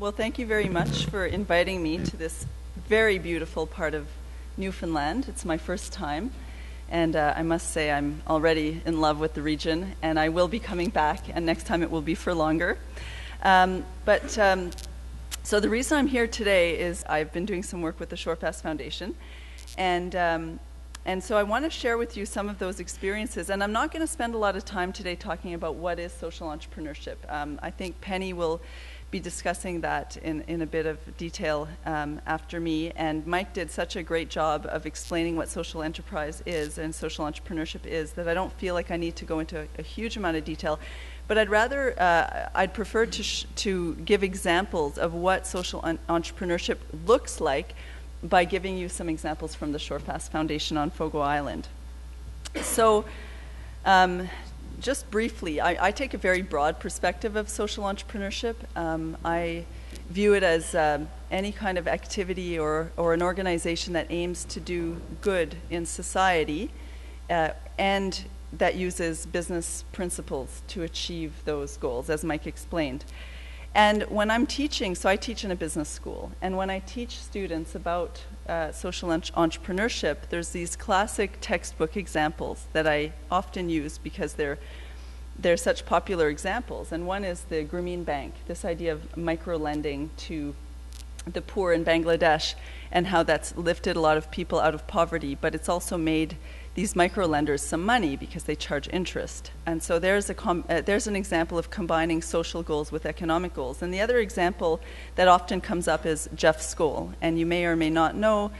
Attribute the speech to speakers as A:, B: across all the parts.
A: Well, thank you very much for inviting me to this very beautiful part of Newfoundland. It's my first time, and I must say I'm already in love with the region, and I will be coming back, and next time it will be for longer. So the reason I'm here today is I've been doing some work with the Shorefast Foundation, and so I want to share with you some of those experiences. And I'm not going to spend a lot of time today talking about what is social entrepreneurship. I think Penny will be discussing that in a bit of detail after me. And Mike did such a great job of explaining what social enterprise is and social entrepreneurship is that I don't feel like I need to go into a huge amount of detail. But I'd prefer to give examples of what social entrepreneurship looks like by giving you some examples from the Shorefast Foundation on Fogo Island. So just briefly, I take a very broad perspective of social entrepreneurship. I view it as any kind of activity or an organization that aims to do good in society and that uses business principles to achieve those goals, as Mike explained. And when I'm teaching, so I teach in a business school, and when I teach students about social entrepreneurship, there's these classic textbook examples that I often use because they're such popular examples. And one is the Grameen Bank, this idea of micro-lending to the poor in Bangladesh, and how that's lifted a lot of people out of poverty, but it's also made these micro-lenders some money because they charge interest. And so there's an example of combining social goals with economic goals. And the other example that often comes up is Jeff Skoll. And you may or may not know,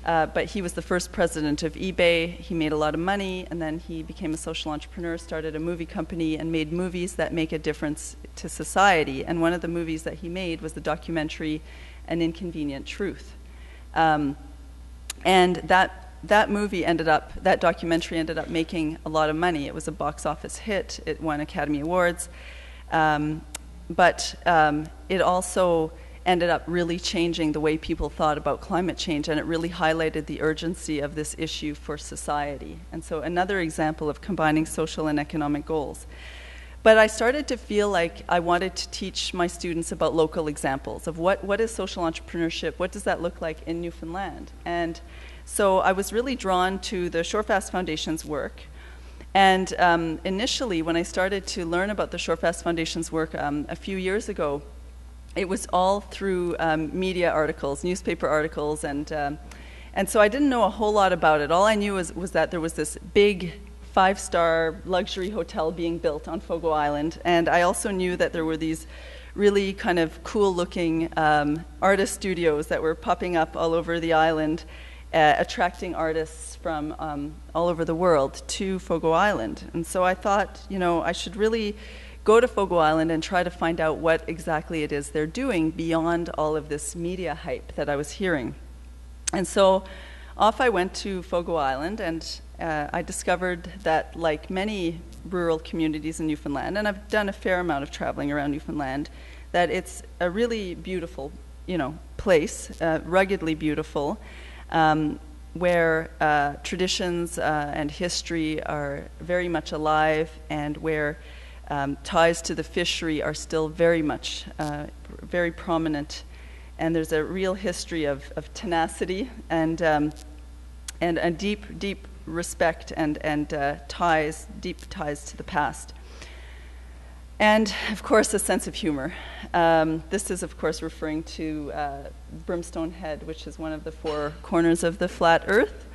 A: but he was the first president of eBay. He made a lot of money, and then he became a social entrepreneur, started a movie company, and made movies that make a difference to society. And one of the movies that he made was the documentary An Inconvenient Truth. And that documentary ended up making a lot of money. It was a box office hit. It won Academy Awards. But it also ended up really changing the way people thought about climate change, and it really highlighted the urgency of this issue for society. And so another example of combining social and economic goals. But I started to feel like I wanted to teach my students about local examples of what is social entrepreneurship, what does that look like in Newfoundland. And so I was really drawn to the Shorefast Foundation's work. And initially, when I started to learn about the Shorefast Foundation's work a few years ago, it was all through media articles, newspaper articles, and so I didn't know a whole lot about it. All I knew was that there was this big 5-star luxury hotel being built on Fogo Island, and I also knew that there were these really kind of cool-looking artist studios that were popping up all over the island, attracting artists from all over the world to Fogo Island. And so I thought, I should really go to Fogo Island and try to find out what exactly it is they're doing beyond all of this media hype that I was hearing. And so off I went to Fogo Island, and I discovered that, like many rural communities in Newfoundland, and I've done a fair amount of traveling around Newfoundland, that it's a really beautiful, place, ruggedly beautiful, where traditions and history are very much alive, and where ties to the fishery are still very much, very prominent. And there's a real history of tenacity and deep respect and ties, deep ties to the past. And, of course, a sense of humor. This is, of course, referring to Brimstone Head, which is one of the 4 corners of the flat Earth.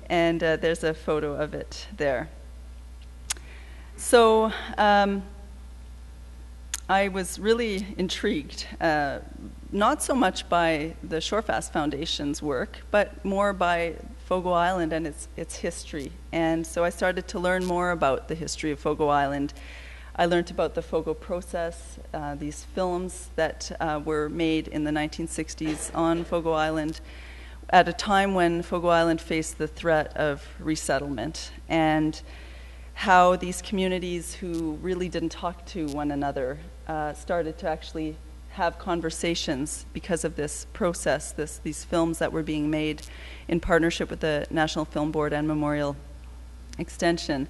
A: And there's a photo of it there. So I was really intrigued, not so much by the Shorefast Foundation's work, but more by Fogo Island and its history. And so I started to learn more about the history of Fogo Island. I learned about the Fogo process, these films that were made in the 1960s on Fogo Island at a time when Fogo Island faced the threat of resettlement, and how these communities who really didn't talk to one another started to actually have conversations because of this process, these films that were being made in partnership with the National Film Board and Memorial Extension.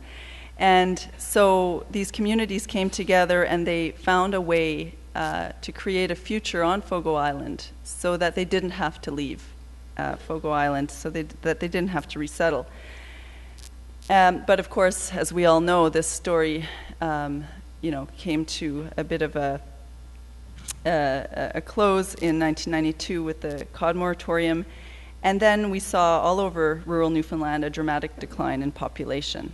A: And so these communities came together, and they found a way to create a future on Fogo Island so that they didn't have to leave Fogo Island, so that they didn't have to resettle. But of course, as we all know, this story came to a bit of a close in 1992 with the cod moratorium, and then we saw all over rural Newfoundland a dramatic decline in population.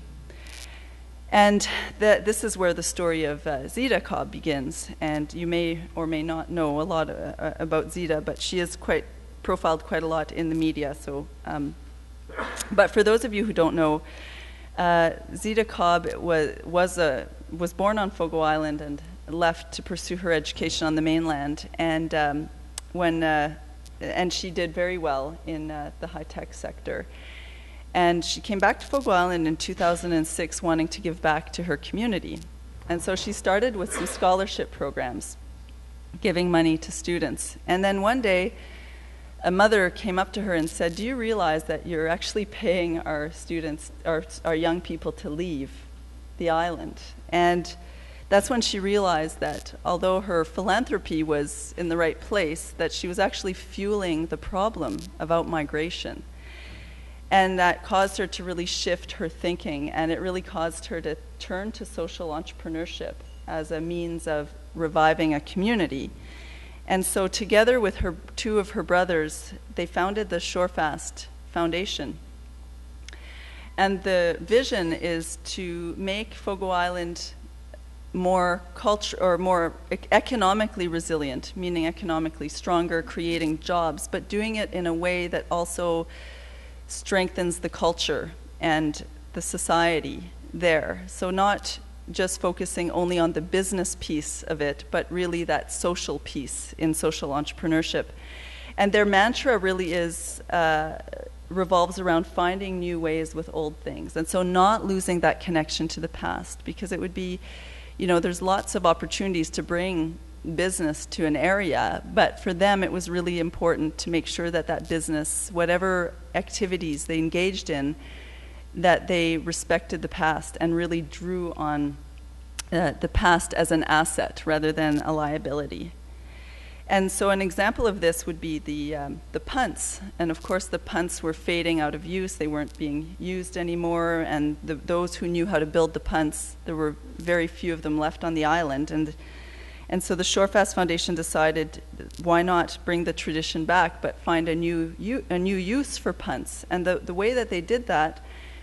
A: And this is where the story of Zita Cobb begins, and you may or may not know a lot about Zita, but she is profiled quite a lot in the media. So, but for those of you who don't know, Zita Cobb was born on Fogo Island and left to pursue her education on the mainland, and and she did very well in the high-tech sector. And she came back to Fogo Island in 2006 wanting to give back to her community. And so she started with some scholarship programs, giving money to students. And then one day, a mother came up to her and said, "Do you realize that you're actually paying our students, our young people, to leave the island?" And that's when she realized that although her philanthropy was in the right place, that she was actually fueling the problem of outmigration. And that caused her to really shift her thinking, and it really caused her to turn to social entrepreneurship as a means of reviving a community. And so together with two of her brothers, they founded the Shorefast Foundation. And the vision is to make Fogo Island more economically resilient, meaning economically stronger, creating jobs, but doing it in a way that also strengthens the culture and the society there. So not just focusing only on the business piece of it, but really that social piece in social entrepreneurship. And their mantra really revolves around finding new ways with old things. And so not losing that connection to the past, because it would be, there's lots of opportunities to bring business to an area, but for them it was really important to make sure that that business, whatever activities they engaged in, that they respected the past and really drew on the past as an asset rather than a liability. And so an example of this would be the punts. And of course the punts were fading out of use. They weren't being used anymore. And those who knew how to build the punts, there were very few of them left on the island. And so the Shorefast Foundation decided, why not bring the tradition back, but find a new use for punts. And the way that they did that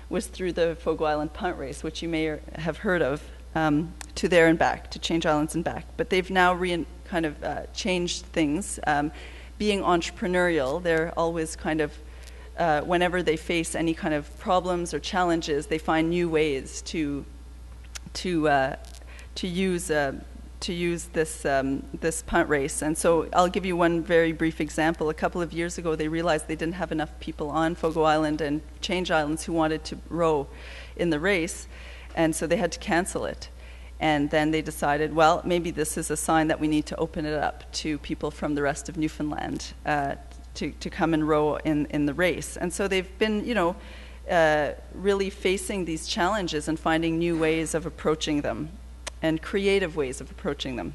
A: was through the Fogo Island Punt Race, which you may have heard of, to there and back, to Change Islands and back. But they've now changed things. Being entrepreneurial, they're always whenever they face any kind of problems or challenges, they find new ways to use this punt race. And so I'll give you one very brief example. A couple of years ago, they realized they didn't have enough people on Fogo Island and Change Islands who wanted to row in the race, and so they had to cancel it. And then they decided, well, maybe this is a sign that we need to open it up to people from the rest of Newfoundland to come and row in the race. And so they've been, really facing these challenges and finding new ways of approaching them, and creative ways of approaching them.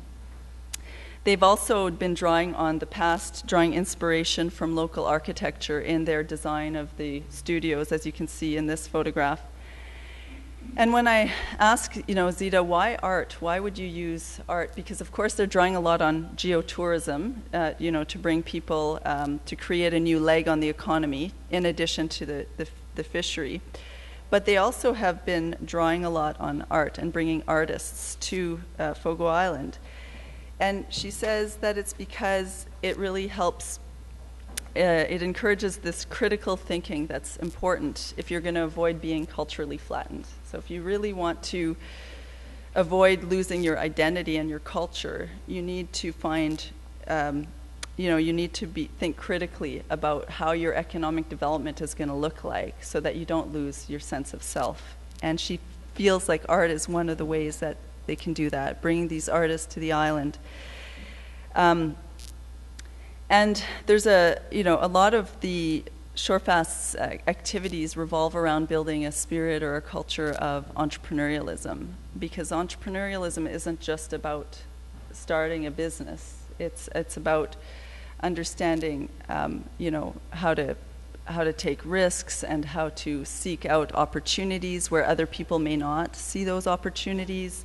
A: They've also been drawing on the past, drawing inspiration from local architecture in their design of the studios, as you can see in this photograph. And when I ask, Zita, why art? Why would you use art? Because of course they're drawing a lot on geotourism, to bring people, to create a new leg on the economy, in addition to the fishery. But they also have been drawing a lot on art and bringing artists to Fogo Island. And she says that it's because it really helps, it encourages this critical thinking that's important if you're going to avoid being culturally flattened. So if you really want to avoid losing your identity and your culture, you need to find, you need to think critically about how your economic development is going to look like, so that you don't lose your sense of self. And she feels like art is one of the ways that they can do that, bringing these artists to the island. And there's a lot of the Shorefast's activities revolve around building a spirit or a culture of entrepreneurialism, because entrepreneurialism isn't just about starting a business. It's about understanding, how to take risks and how to seek out opportunities where other people may not see those opportunities.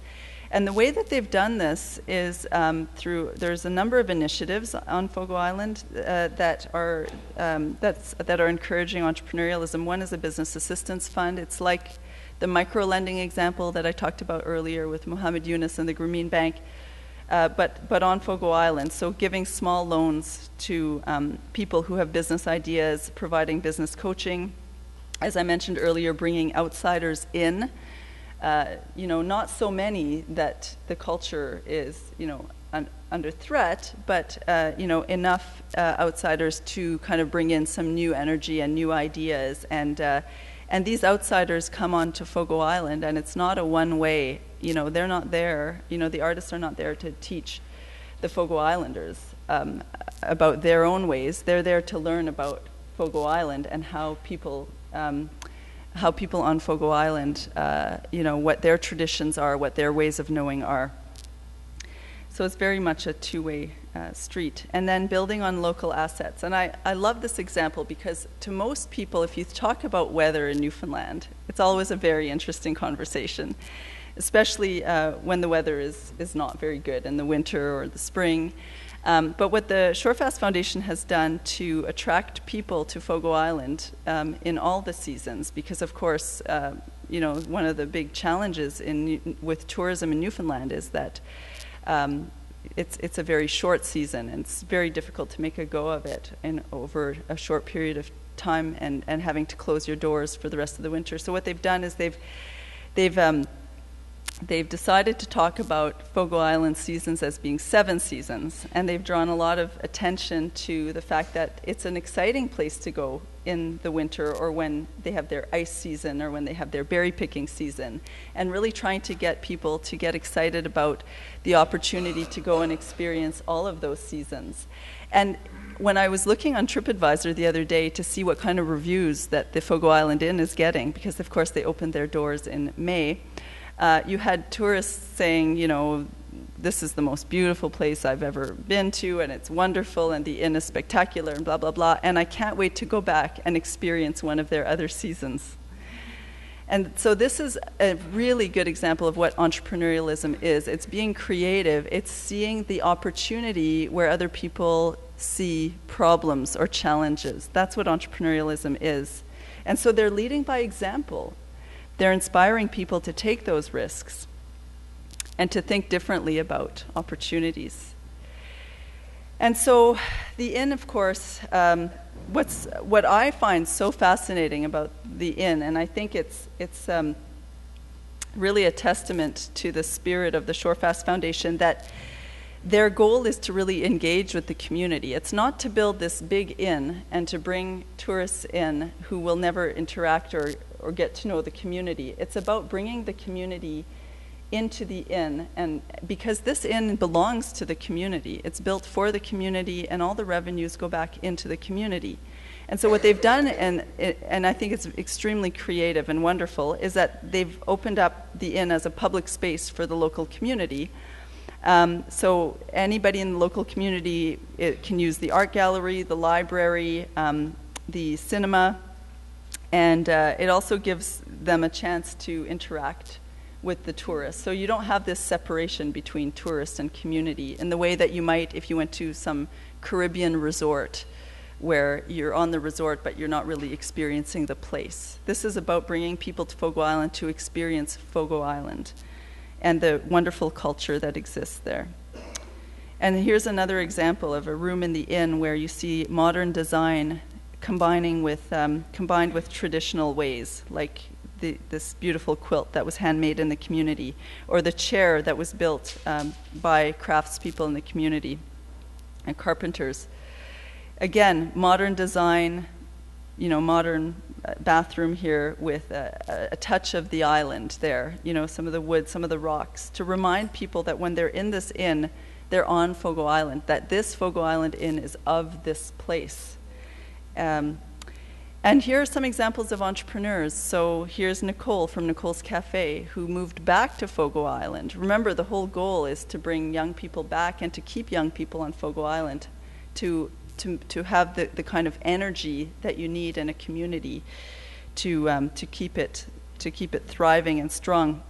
A: And the way that they've done this is there's a number of initiatives on Fogo Island that are encouraging entrepreneurialism. One is a business assistance fund. It's like the micro-lending example that I talked about earlier with Mohammed Yunus and the Grameen Bank, but on Fogo Island. So giving small loans to people who have business ideas, providing business coaching. As I mentioned earlier, bringing outsiders in. Not so many that the culture is, under threat, but, enough outsiders to kind of bring in some new energy and new ideas. And these outsiders come onto Fogo Island, and it's not a one-way, they're not there, the artists are not there to teach the Fogo Islanders about their own ways. They're there to learn about Fogo Island and how people on Fogo Island, what their traditions are, what their ways of knowing are. So it's very much a two-way street. And then building on local assets. And I love this example because to most people, if you talk about weather in Newfoundland, it's always a very interesting conversation, especially when the weather is not very good in the winter or the spring. But what the Shorefast Foundation has done to attract people to Fogo Island in all the seasons, because of course, one of the big challenges with tourism in Newfoundland is that it's a very short season, and it's very difficult to make a go of it over a short period of time, and having to close your doors for the rest of the winter. So what they've done is they've decided to talk about Fogo Island seasons as being 7 seasons, and they've drawn a lot of attention to the fact that it's an exciting place to go in the winter, or when they have their ice season, or when they have their berry picking season, and really trying to get people to get excited about the opportunity to go and experience all of those seasons. And when I was looking on TripAdvisor the other day to see what kind of reviews that the Fogo Island Inn is getting, because of course they opened their doors in May, you had tourists saying, this is the most beautiful place I've ever been to, and it's wonderful, and the inn is spectacular, and blah, blah, blah, and I can't wait to go back and experience one of their other seasons. And so this is a really good example of what entrepreneurialism is. It's being creative. It's seeing the opportunity where other people see problems or challenges. That's what entrepreneurialism is. And so they're leading by example. They're inspiring people to take those risks and to think differently about opportunities. And so the inn, of course, what I find so fascinating about the inn, and I think it's really a testament to the spirit of the Shorefast Foundation, that their goal is to really engage with the community. It's not to build this big inn and to bring tourists in who will never interact or get to know the community. It's about bringing the community into the inn, and because this inn belongs to the community, it's built for the community, and all the revenues go back into the community. And so what they've done, and I think it's extremely creative and wonderful, is that they've opened up the inn as a public space for the local community. So anybody in the local community can use the art gallery, the library, the cinema, and it also gives them a chance to interact with the tourists. So you don't have this separation between tourist and community in the way that you might if you went to some Caribbean resort where you're on the resort but you're not really experiencing the place. This is about bringing people to Fogo Island to experience Fogo Island and the wonderful culture that exists there. And here's another example of a room in the inn where you see modern design combined with traditional ways, like this beautiful quilt that was handmade in the community, or the chair that was built by craftspeople in the community and carpenters. Again, modern design, modern bathroom here with a touch of the island there, some of the wood, some of the rocks, to remind people that when they're in this inn, they're on Fogo Island, that this Fogo Island Inn is of this place. And here are some examples of entrepreneurs. So here's Nicole from Nicole's Cafe, who moved back to Fogo Island. Remember, the whole goal is to bring young people back and to keep young people on Fogo Island, to have the kind of energy that you need in a community to keep it thriving and strong.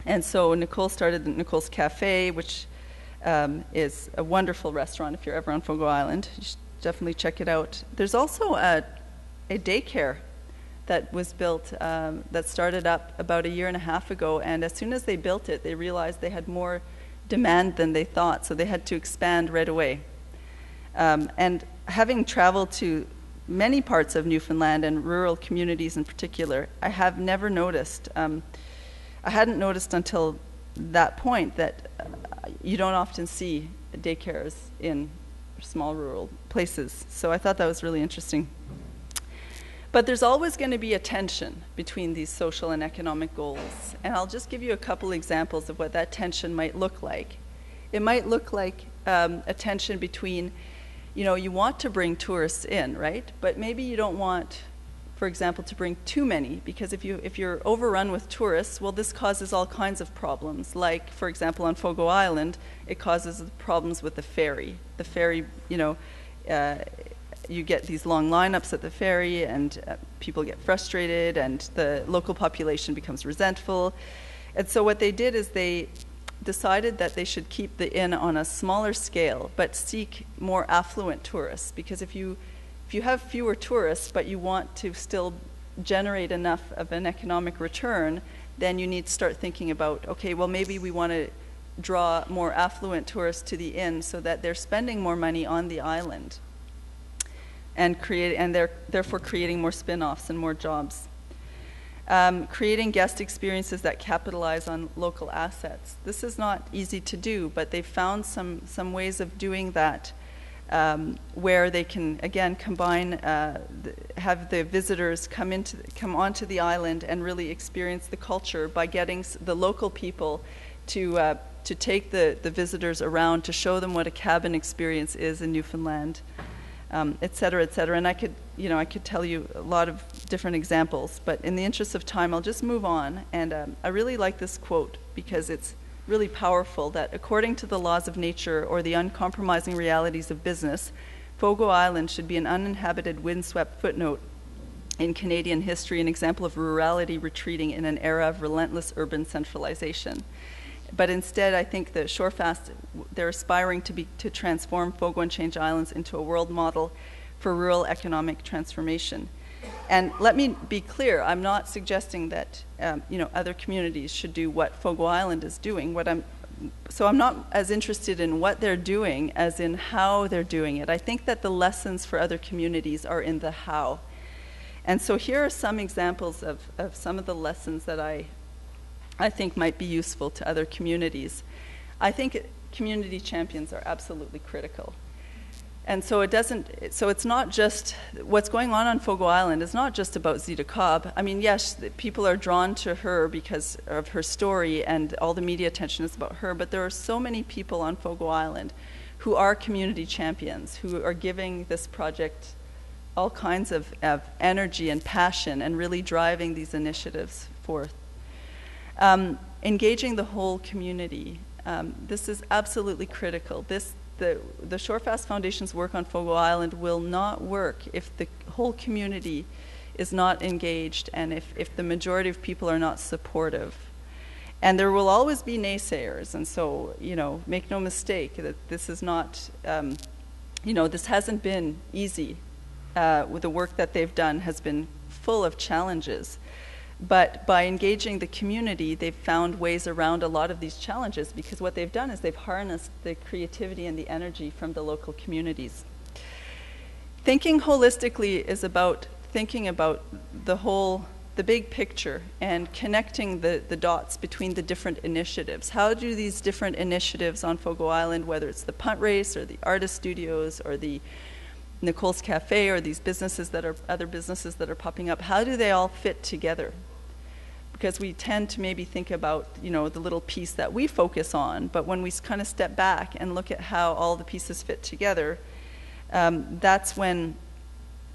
A: And so Nicole started Nicole's Cafe, which is a wonderful restaurant. If you're ever on Fogo Island, you should definitely check it out. There's also a daycare that was built, that started up about 1.5 years ago, and as soon as they built it, they realized they had more demand than they thought, so they had to expand right away. And having traveled to many parts of Newfoundland and rural communities in particular, I have never noticed, I hadn't noticed until that point that you don't often see daycares in small rural places. So I thought that was really interesting. But there's always going to be a tension between these social and economic goals. And I'll just give you a couple examples of what that tension might look like. It might look like a tension between, you want to bring tourists in, right? But maybe you don't want, for example, to bring too many, because if you're overrun with tourists, well, this causes all kinds of problems. Like, for example, on Fogo Island, it causes problems with the ferry. The ferry, you get these long lineups at the ferry, and people get frustrated, and the local population becomes resentful. And so what they did is they decided that they should keep the inn on a smaller scale, but seek more affluent tourists. Because if you have fewer tourists, but you want to still generate enough of an economic return, then you need to start thinking about, okay, well, maybe we want to draw more affluent tourists to the inn so that they're spending more money on the island, and they're therefore creating more spin-offs and more jobs. Creating guest experiences that capitalize on local assets. This is not easy to do, but they've found some ways of doing that, where they can, again, combine, have the visitors come onto the island and really experience the culture by getting the local people to take the visitors around, to show them what a cabin experience is in Newfoundland. Et cetera, et cetera. And I could tell you a lot of different examples, but in the interest of time, I'll just move on. And I really like this quote because it's really powerful, that according to the laws of nature or the uncompromising realities of business, Fogo Island should be an uninhabited, windswept footnote in Canadian history, an example of rurality retreating in an era of relentless urban centralization. But instead, I think the Shorefast, they're aspiring to transform Fogo and Change Islands into a world model for rural economic transformation. And let me be clear, I'm not suggesting that other communities should do what Fogo Island is doing. So I'm not as interested in what they're doing as in how they're doing it. I think that the lessons for other communities are in the how. And so here are some examples of some of the lessons that I think might be useful to other communities. I think community champions are absolutely critical. And so it's not just, what's going on Fogo Island is not just about Zita Cobb. I mean, yes, people are drawn to her because of her story and all the media attention is about her, but there are so many people on Fogo Island who are community champions, who are giving this project all kinds of energy and passion and really driving these initiatives forth. Engaging the whole community. This is absolutely critical. The Shorefast Foundation's work on Fogo Island will not work if the whole community is not engaged and if the majority of people are not supportive. And there will always be naysayers, and so, make no mistake that this is not, this hasn't been easy. With the work that they've done has been full of challenges. But by engaging the community, they've found ways around a lot of these challenges, because what they've done is they've harnessed the creativity and the energy from the local communities. Thinking holistically is about thinking about the big picture and connecting the dots between the different initiatives. How do these different initiatives on Fogo Island, whether it's the punt race or the artist studios or the Nicole's Cafe or these other businesses that are popping up, how do they all fit together? Because we tend to maybe think about, the little piece that we focus on, but when we kind of step back and look at how all the pieces fit together, that's when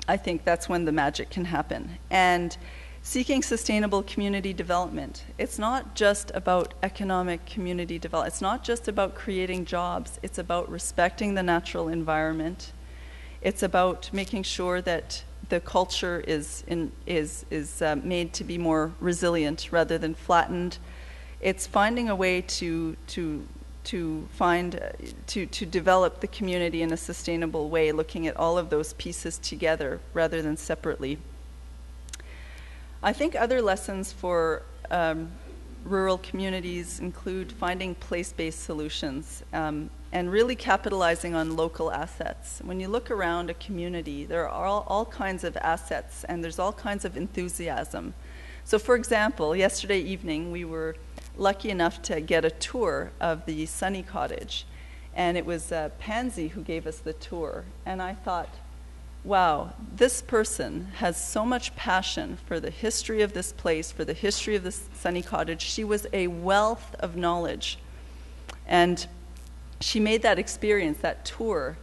A: I think that's when the magic can happen. And seeking sustainable community development. It's not just about economic community development. It's not just about creating jobs. It's about respecting the natural environment. It's about making sure that the culture is made to be more resilient rather than flattened. It's finding a way to develop the community in a sustainable way, looking at all of those pieces together rather than separately. I think other lessons for rural communities include finding place-based solutions and really capitalizing on local assets. When you look around a community, there are all kinds of assets and there's all kinds of enthusiasm. So for example, yesterday evening we were lucky enough to get a tour of the Sunny Cottage, and it was Pansy who gave us the tour, and I thought, wow, this person has so much passion for the history of this place, for the history of this Sunny Cottage. She was a wealth of knowledge. And she made that experience, that tour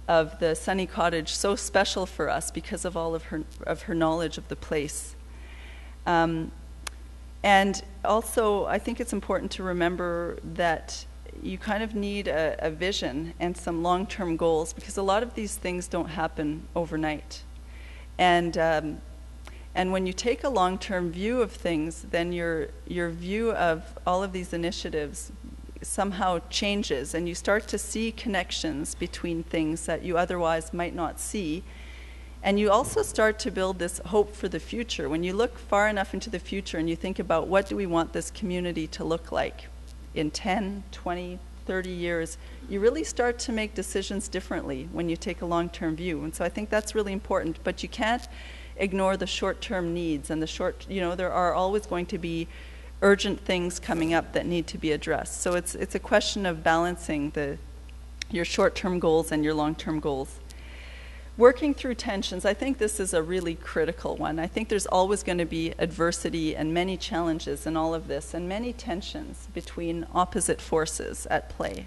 A: of the Sunny Cottage, so special for us because of all of her knowledge of the place. And also, I think it's important to remember that you kind of need a vision and some long-term goals, because a lot of these things don't happen overnight. And when you take a long-term view of things, then your view of all of these initiatives somehow changes, and you start to see connections between things that you otherwise might not see. And you also start to build this hope for the future. When you look far enough into the future and you think about what do we want this community to look like in 10, 20, 30 years, you really start to make decisions differently when you take a long-term view. And so I think that's really important. But you can't ignore the short-term needs, and there are always going to be urgent things coming up that need to be addressed. So it's a question of balancing your short-term goals and your long-term goals. Working through tensions, I think this is a really critical one. I think there's always going to be adversity and many challenges in all of this, and many tensions between opposite forces at play.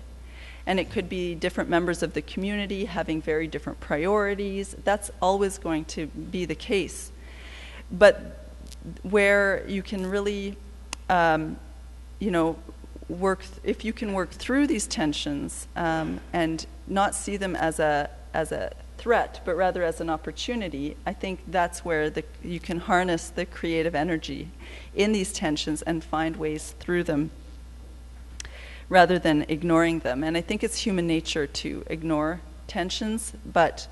A: And it could be different members of the community having very different priorities. That's always going to be the case. But where you can really, if you can work through these tensions and not see them as a threat, but rather as an opportunity, I think that's where you can harness the creative energy in these tensions and find ways through them rather than ignoring them. And I think it's human nature to ignore tensions, but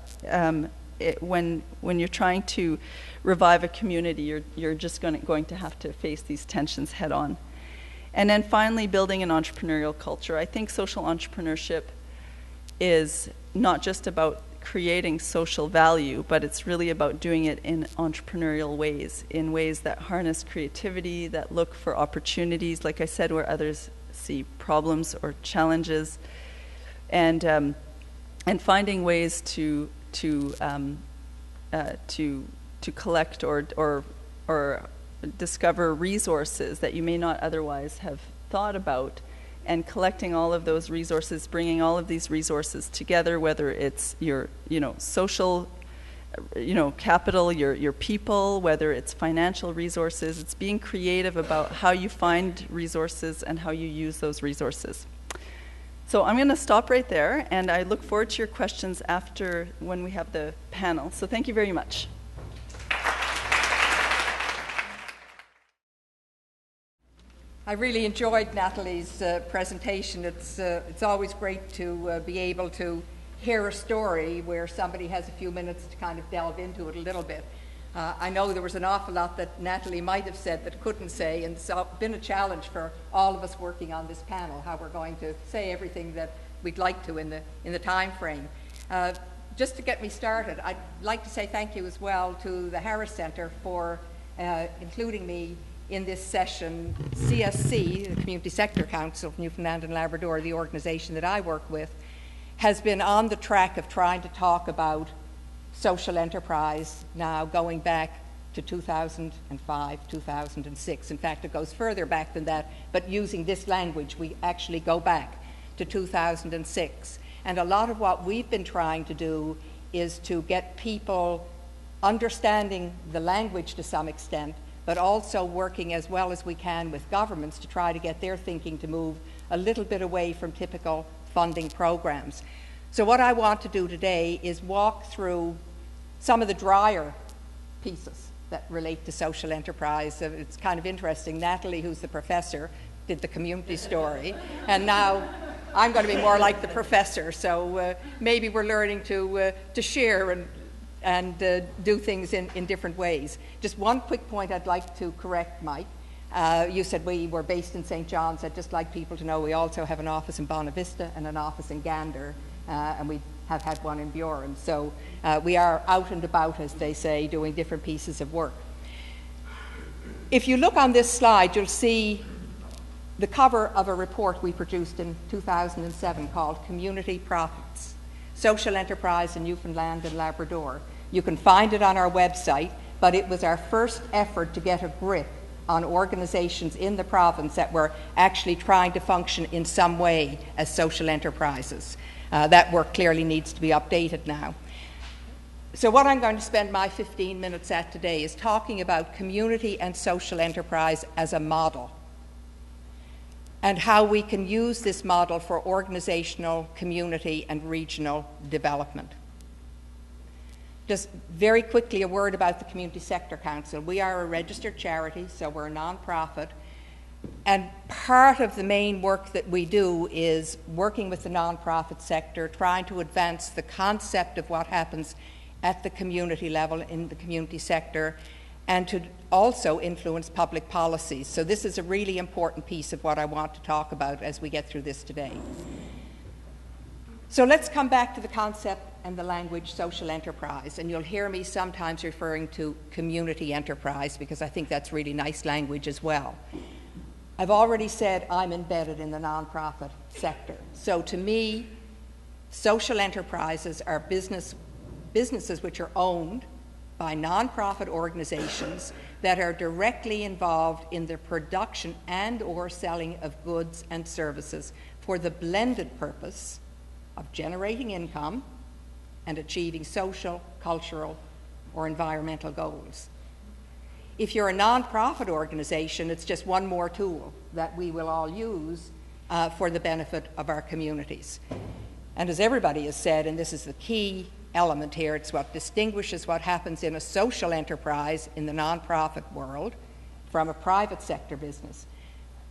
A: when you're trying to revive a community, you're just going to have to face these tensions head on. And then finally, building an entrepreneurial culture. I think social entrepreneurship is not just about creating social value, but it's really about doing it in entrepreneurial ways, in ways that harness creativity, that look for opportunities, like I said, where others see problems or challenges, and finding ways to collect or discover resources that you may not otherwise have thought about, and collecting all of those resources, bringing all of these resources together, whether it's your social capital, your people, whether it's financial resources. It's being creative about how you find resources and how you use those resources. So I'm going to stop right there, and I look forward to your questions after when we have the panel. So thank you very much.
B: I really enjoyed Natalie's presentation. It's always great to be able to hear a story where somebody has a few minutes to kind of delve into it a little bit. I know there was an awful lot that Natalie might have said that couldn't say, and it's been a challenge for all of us working on this panel, how we're going to say everything that we'd like to in the time frame. Just to get me started, I'd like to say thank you as well to the Harris Centre for including me in this session. CSC, the Community Sector Council of Newfoundland and Labrador, the organization that I work with, has been on the track of trying to talk about social enterprise now going back to 2005, 2006. In fact, it goes further back than that, but using this language, we actually go back to 2006. And a lot of what we've been trying to do is to get people understanding the language to some extent, but also working as well as we can with governments to try to get their thinking to move a little bit away from typical funding programs. So what I want to do today is walk through some of the drier pieces that relate to social enterprise. It's kind of interesting. Natalie, who's the professor, did the community story, and now I'm going to be more like the professor. So maybe we're learning to share and do things in different ways. Just one quick point I'd like to correct, Mike. You said we were based in St. John's. I'd just like people to know we also have an office in Bonavista and an office in Gander, and we have had one in Buren. So we are out and about, as they say, doing different pieces of work. If you look on this slide, you'll see the cover of a report we produced in 2007 called Community Profits, Social Enterprise in Newfoundland and Labrador. You can find it on our website, but it was our first effort to get a grip on organizations in the province that were actually trying to function in some way as social enterprises. That work clearly needs to be updated now. So what I'm going to spend my 15 minutes at today is talking about community and social enterprise as a model, and how we can use this model for organizational, community, and regional development. Just very quickly, a word about the Community Sector Council. We are a registered charity, so we're a non-profit, and part of the main work that we do is working with the non-profit sector, trying to advance the concept of what happens at the community level in the community sector, and to also influence public policies. So this is a really important piece of what I want to talk about as we get through this today. So let's come back to the concept and the language social enterprise, and you'll hear me sometimes referring to community enterprise because I think that's really nice language as well. I've already said I'm embedded in the nonprofit sector. So to me, social enterprises are businesses which are owned by nonprofit organizations that are directly involved in the production and or selling of goods and services for the blended purpose of generating income and achieving social, cultural, or environmental goals. If you're a nonprofit organization, it's just one more tool that we will all use for the benefit of our communities. And as everybody has said, and this is the key element here, it's what distinguishes what happens in a social enterprise in the nonprofit world from a private sector business.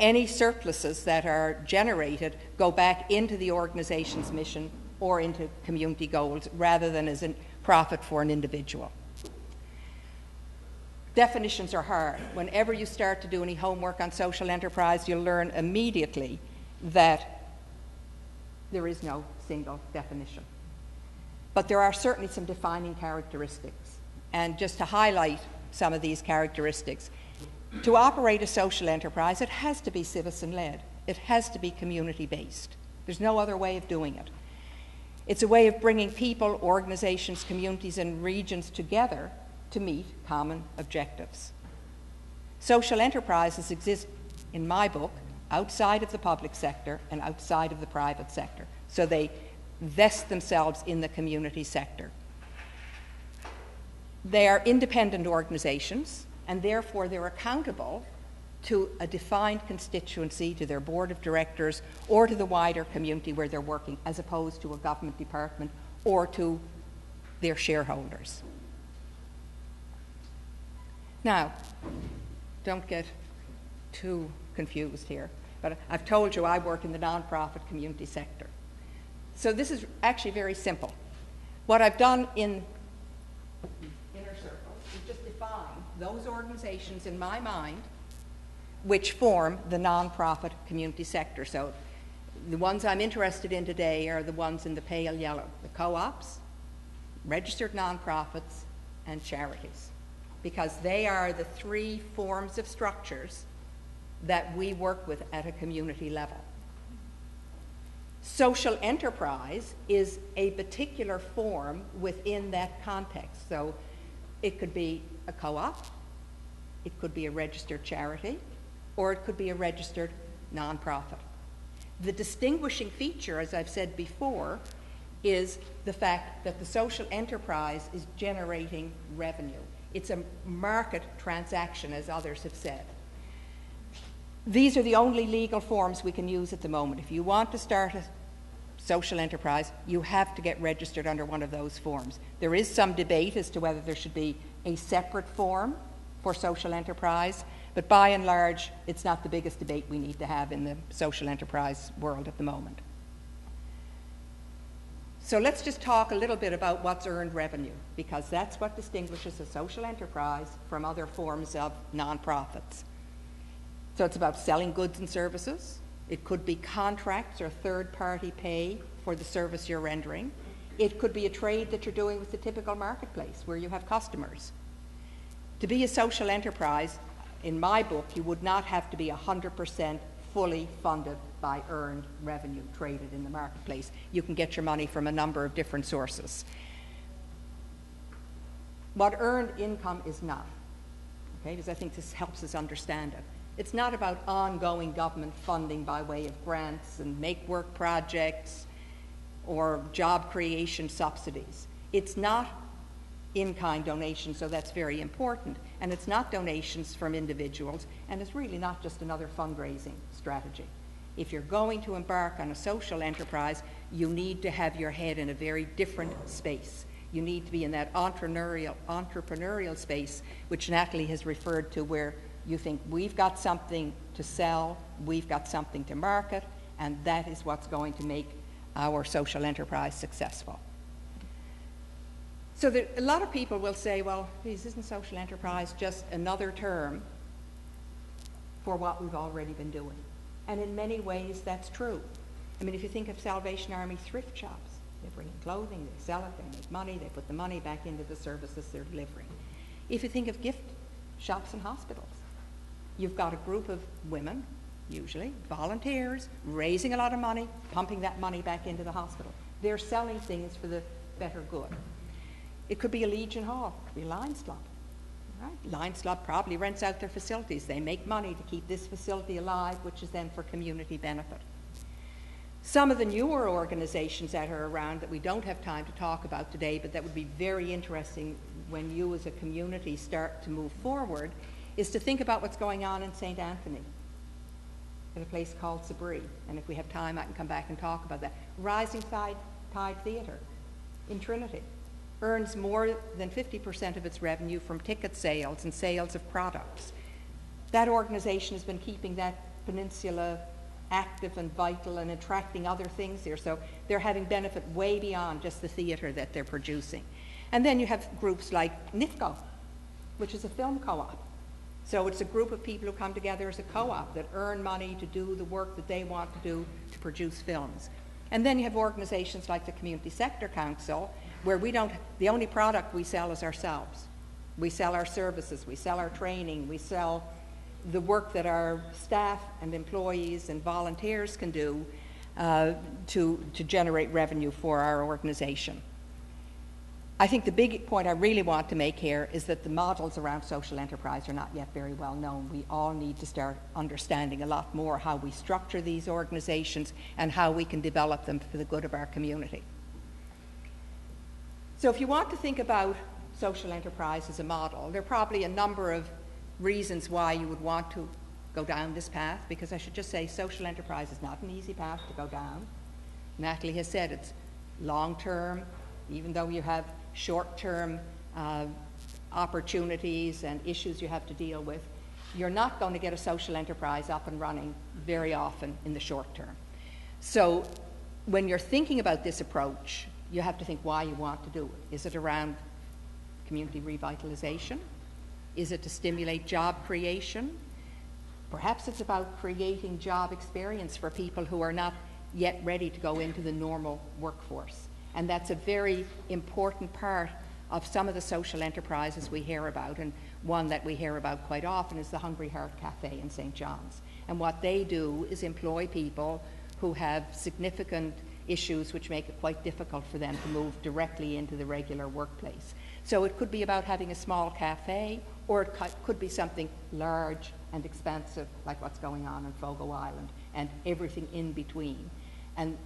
B: Any surpluses that are generated go back into the organization's mission or into community goals rather than as a profit for an individual. Definitions are hard. Whenever you start to do any homework on social enterprise, you'll learn immediately that there is no single definition. But there are certainly some defining characteristics. And just to highlight some of these characteristics, to operate a social enterprise, it has to be citizen-led. It has to be community-based. There's no other way of doing it. It's a way of bringing people, organizations, communities, and regions together to meet common objectives. Social enterprises exist, in my book, outside of the public sector and outside of the private sector. So they vest themselves in the community sector. They are independent organizations, and therefore they're accountable to a defined constituency, to their board of directors, or to the wider community where they're working, as opposed to a government department or to their shareholders. Now, don't get too confused here, but I've told you I work in the nonprofit community sector. So this is actually very simple. What I've done in inner circles is just define those organizations in my mind which form the nonprofit community sector. So the ones I'm interested in today are the ones in the pale yellow: the co-ops, registered nonprofits, and charities, because they are the three forms of structures that we work with at a community level. Social enterprise is a particular form within that context. So it could be a co-op, it could be a registered charity, or it could be a registered nonprofit. The distinguishing feature, as I've said before, is the fact that the social enterprise is generating revenue. It's a market transaction, as others have said. These are the only legal forms we can use at the moment. If you want to start a social enterprise, you have to get registered under one of those forms. There is some debate as to whether there should be a separate form for social enterprise, but by and large, it's not the biggest debate we need to have in the social enterprise world at the moment. So let's just talk a little bit about what's earned revenue, because that's what distinguishes a social enterprise from other forms of nonprofits. So it's about selling goods and services. It could be contracts or third-party pay for the service you're rendering. It could be a trade that you're doing with the typical marketplace where you have customers. To be a social enterprise, in my book, you would not have to be 100% fully funded by earned revenue traded in the marketplace. You can get your money from a number of different sources. What earned income is not, okay, because I think this helps us understand it. It's not about ongoing government funding by way of grants and make-work projects or job creation subsidies. It's not in-kind donations, so that's very important. And it's not donations from individuals, and it's really not just another fundraising strategy. If you're going to embark on a social enterprise, you need to have your head in a very different space. You need to be in that entrepreneurial space, which Natalie has referred to, where you think we've got something to sell, we've got something to market, and that is what's going to make our social enterprise successful. So a lot of people will say, well, geez, isn't social enterprise just another term for what we've already been doing? And in many ways, that's true. I mean, if you think of Salvation Army thrift shops, they bring in clothing, they sell it, they make money, they put the money back into the services they're delivering. If you think of gift shops and hospitals, you've got a group of women, usually volunteers, raising a lot of money, pumping that money back into the hospital. They're selling things for the better good. It could be a Legion Hall, it could be a Lions Club. Right? Lions Club probably rents out their facilities. They make money to keep this facility alive, which is then for community benefit. Some of the newer organizations that are around that we don't have time to talk about today, but that would be very interesting when you as a community start to move forward, is to think about what's going on in St. Anthony, at a place called Sabree. And if we have time, I can come back and talk about that. Rising Tide Theatre in Trinity earns more than 50% of its revenue from ticket sales and sales of products. That organization has been keeping that peninsula active and vital and attracting other things here. So they're having benefit way beyond just the theatre that they're producing. And then you have groups like NIFCO, which is a film co-op. So it's a group of people who come together as a co-op that earn money to do the work that they want to do to produce films. And then you have organizations like the Community Sector Council, where the only product we sell is ourselves. We sell our services, we sell our training, we sell the work that our staff and employees and volunteers can do to generate revenue for our organization. I think the big point I really want to make here is that the models around social enterprise are not yet very well known. We all need to start understanding a lot more how we structure these organizations and how we can develop them for the good of our community. So if you want to think about social enterprise as a model, there are probably a number of reasons why you would want to go down this path, because I should just say social enterprise is not an easy path to go down. Natalie has said it's long-term, even though you have short-term opportunities and issues you have to deal with. You're not going to get a social enterprise up and running very often in the short term. So when you're thinking about this approach, you have to think why you want to do it. Is it around community revitalization? Is it to stimulate job creation? Perhaps it's about creating job experience for people who are not yet ready to go into the normal workforce. And that's a very important part of some of the social enterprises we hear about, and one that we hear about quite often is the Hungry Heart Cafe in St. John's. And what they do is employ people who have significant issues which make it quite difficult for them to move directly into the regular workplace. So it could be about having a small cafe, or it could be something large and expensive like what's going on in Fogo Island, and everything in between. And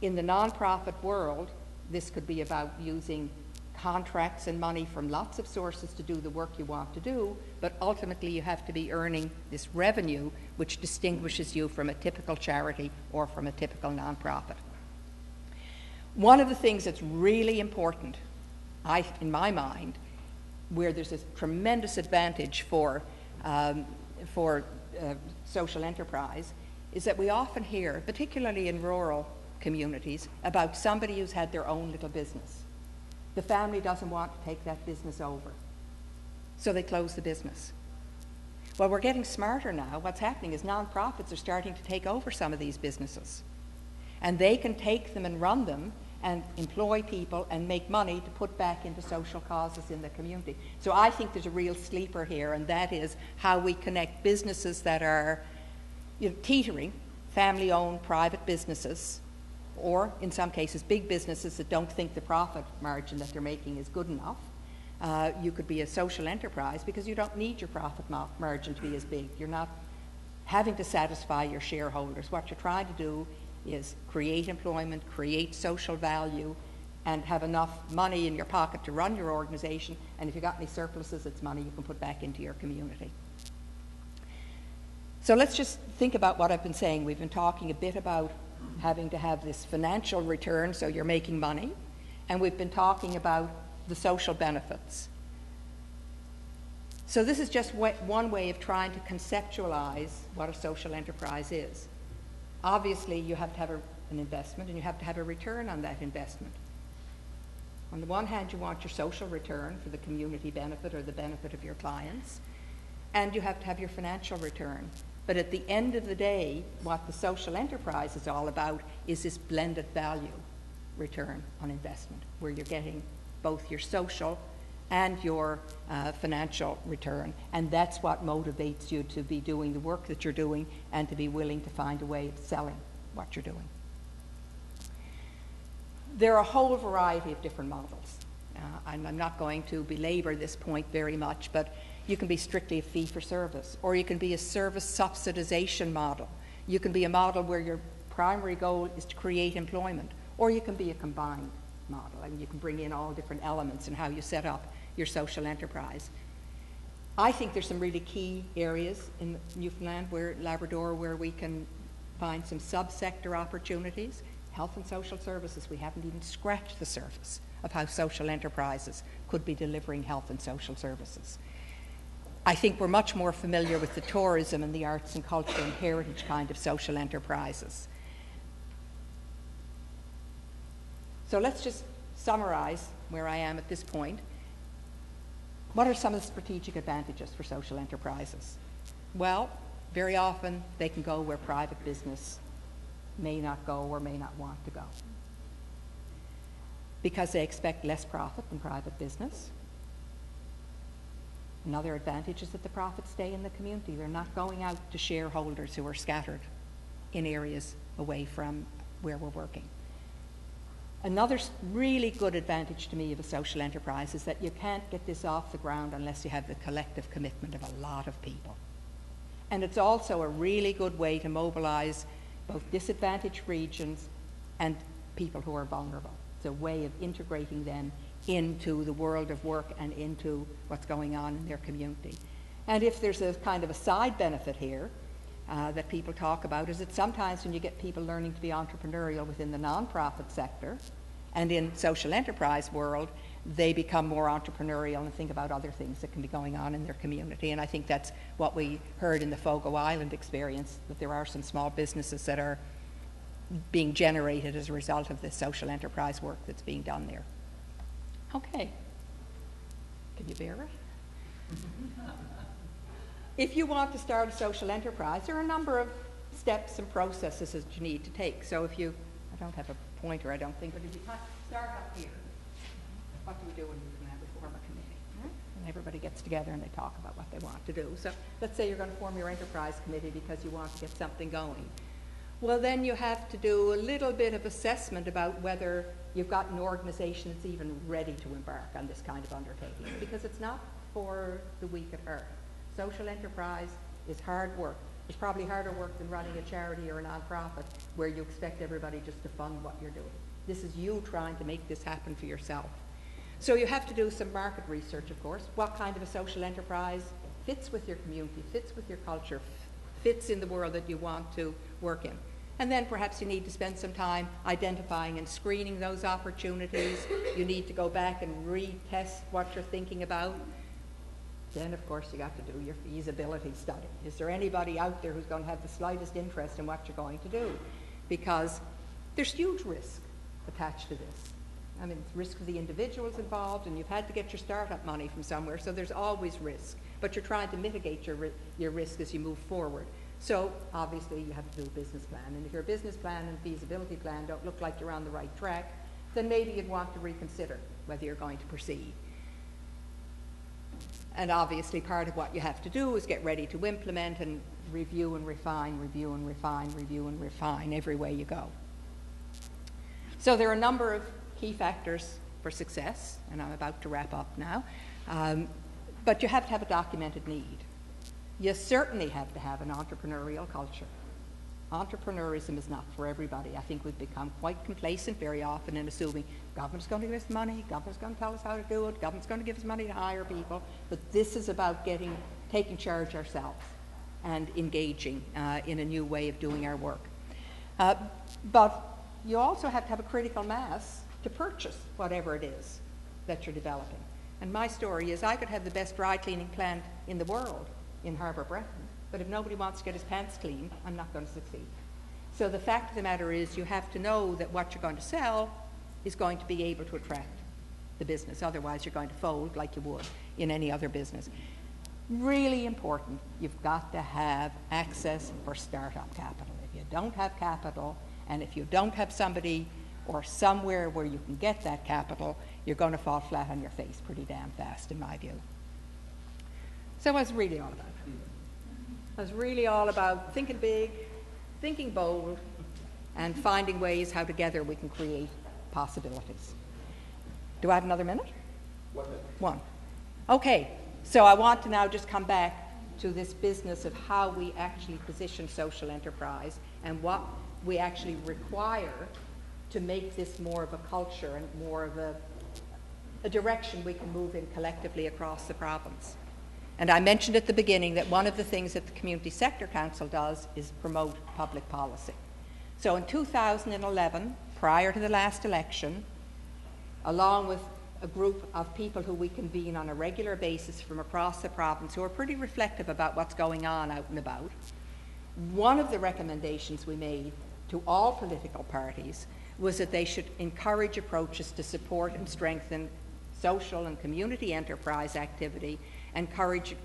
B: in the nonprofit world, This could be about using contracts and money from lots of sources to do the work you want to do, but ultimately you have to be earning this revenue which distinguishes you from a typical charity or from a typical nonprofit. One of the things that's really important, in my mind, where there's a tremendous advantage for social enterprise, is that we often hear, particularly in rural communities, about somebody who's had their own little business. The family doesn't want to take that business over, so they close the business. Well, we're getting smarter now. What's happening is nonprofits are starting to take over some of these businesses, and they can take them and run them and employ people and make money to put back into social causes in the community. So I think there's a real sleeper here, and that is how we connect businesses that are teetering, family-owned private businesses, or in some cases big businesses that don't think the profit margin that they're making is good enough. You could be a social enterprise because you don't need your profit margin to be as big. You're not having to satisfy your shareholders. What you're trying to do is create employment, create social value, and have enough money in your pocket to run your organization, and if you've got any surpluses, it's money you can put back into your community. So let's just think about what I've been saying. We've been talking a bit about having to have this financial return, so you're making money, and we've been talking about the social benefits. So this is just one way of trying to conceptualize what a social enterprise is. Obviously, you have to have an investment, and you have to have a return on that investment. On the one hand, you want your social return for the community benefit or the benefit of your clients, and you have to have your financial return. But at the end of the day, what the social enterprise is all about is this blended value return on investment, where you're getting both your social and your financial return. And that's what motivates you to be doing the work that you're doing and to be willing to find a way of selling what you're doing. There are a whole variety of different models. I'm not going to belabor this point very much, but you can be strictly a fee-for-service, or you can be a service subsidization model. You can be a model where your primary goal is to create employment, or you can be a combined model, and you can bring in all different elements in how you set up your social enterprise. I think there's some really key areas in Newfoundland, Labrador, where we can find some subsector opportunities. Health and social services, we haven't even scratched the surface of how social enterprises could be delivering health and social services. I think we're much more familiar with the tourism and the arts and culture and heritage kind of social enterprises. So let's just summarize where I am at this point. What are some of the strategic advantages for social enterprises? Well, very often they can go where private business may not go or may not want to go, because they expect less profit than private business. Another advantage is that the profits stay in the community. They're not going out to shareholders who are scattered in areas away from where we're working. Another really good advantage to me of a social enterprise is that you can't get this off the ground unless you have the collective commitment of a lot of people. And it's also a really good way to mobilize both disadvantaged regions and people who are vulnerable. It's a way of integrating them into the world of work and into what's going on in their community. And if there's a kind of a side benefit here that people talk about, is that sometimes when you get people learning to be entrepreneurial within the nonprofit sector and in social enterprise world, they become more entrepreneurial and think about other things that can be going on in their community. And I think that's what we heard in the Fogo Island experience, that there are some small businesses that are being generated as a result of this social enterprise work that's being done there. Okay. Can you bear it? If you want to start a social enterprise, there are a number of steps and processes that you need to take. So if you, I don't have a pointer, I don't think, but if you start up here, what do we do when we form a committee? And everybody gets together and they talk about what they want to do. So let's say you're going to form your enterprise committee because you want to get something going. Well, then you have to do a little bit of assessment about whether you've got an organization that's even ready to embark on this kind of undertaking, because it's not for the weak at heart. Social enterprise is hard work. It's probably harder work than running a charity or a nonprofit where you expect everybody just to fund what you're doing. This is you trying to make this happen for yourself. So you have to do some market research, of course. What kind of a social enterprise fits with your community, fits with your culture, fits in the world that you want to work in. And then perhaps you need to spend some time identifying and screening those opportunities. You need to go back and retest what you're thinking about. Then, of course, you got to do your feasibility study. Is there anybody out there who's going to have the slightest interest in what you're going to do? Because there's huge risk attached to this. I mean, it's risk for the individuals involved, and you've had to get your startup money from somewhere, so there's always risk. But you're trying to mitigate your risk as you move forward. So, obviously, you have to do a business plan. And if your business plan and feasibility plan don't look like you're on the right track, then maybe you'd want to reconsider whether you're going to proceed. And obviously, part of what you have to do is get ready to implement and review and refine, review and refine, review and refine every way you go. So there are a number of key factors for success, and I'm about to wrap up now. But you have to have a documented need. You certainly have to have an entrepreneurial culture. Entrepreneurism is not for everybody. I think we've become quite complacent very often in assuming government's going to give us money, government's going to tell us how to do it, government's going to give us money to hire people. But this is about taking charge ourselves and engaging in a new way of doing our work. But you also have to have a critical mass to purchase whatever it is that you're developing. And my story is I could have the best dry cleaning plant in the world in Harbour, Breton, but if nobody wants to get his pants cleaned, I'm not going to succeed. So the fact of the matter is you have to know that what you're going to sell is going to be able to attract the business. Otherwise, you're going to fold like you would in any other business. Really important, you've got to have access for startup capital. If you don't have capital, and if you don't have somebody or somewhere where you can get that capital, you're going to fall flat on your face pretty damn fast, in my view. So what's it really all about? It's really all about thinking big, thinking bold, and finding ways how together we can create possibilities. Do I have another minute?
C: 1 minute.
B: One. Okay, so I want to now just come back to this business of how we actually position social enterprise and what we actually require to make this more of a culture and more of a direction we can move in collectively across the province. And I mentioned at the beginning that one of the things that the Community Sector Council does is promote public policy. So in 2011, prior to the last election, along with a group of people who we convene on a regular basis from across the province who are pretty reflective about what's going on out and about, one of the recommendations we made to all political parties was that they should encourage approaches to support and strengthen social and community enterprise activity and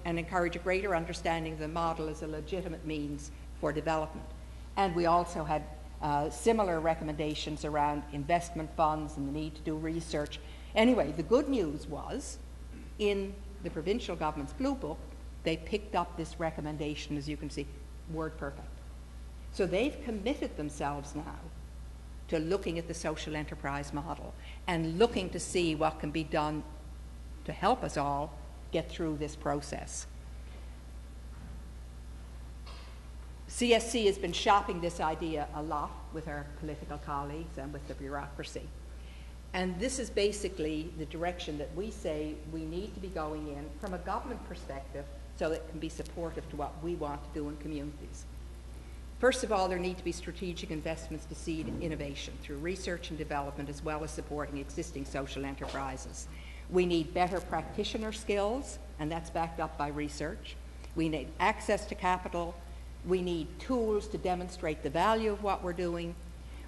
B: encourage a greater understanding of the model as a legitimate means for development. And we also had similar recommendations around investment funds and the need to do research. Anyway, the good news was, in the provincial government's Blue Book, they picked up this recommendation, as you can see, word perfect. So they've committed themselves now to looking at the social enterprise model and looking to see what can be done to help us all get through this process. CSC has been shopping this idea a lot with our political colleagues and with the bureaucracy. And this is basically the direction that we say we need to be going in from a government perspective so that it can be supportive to what we want to do in communities. First of all, there need to be strategic investments to seed innovation through research and development as well as supporting existing social enterprises. We need better practitioner skills, and that's backed up by research. We need access to capital. We need tools to demonstrate the value of what we're doing.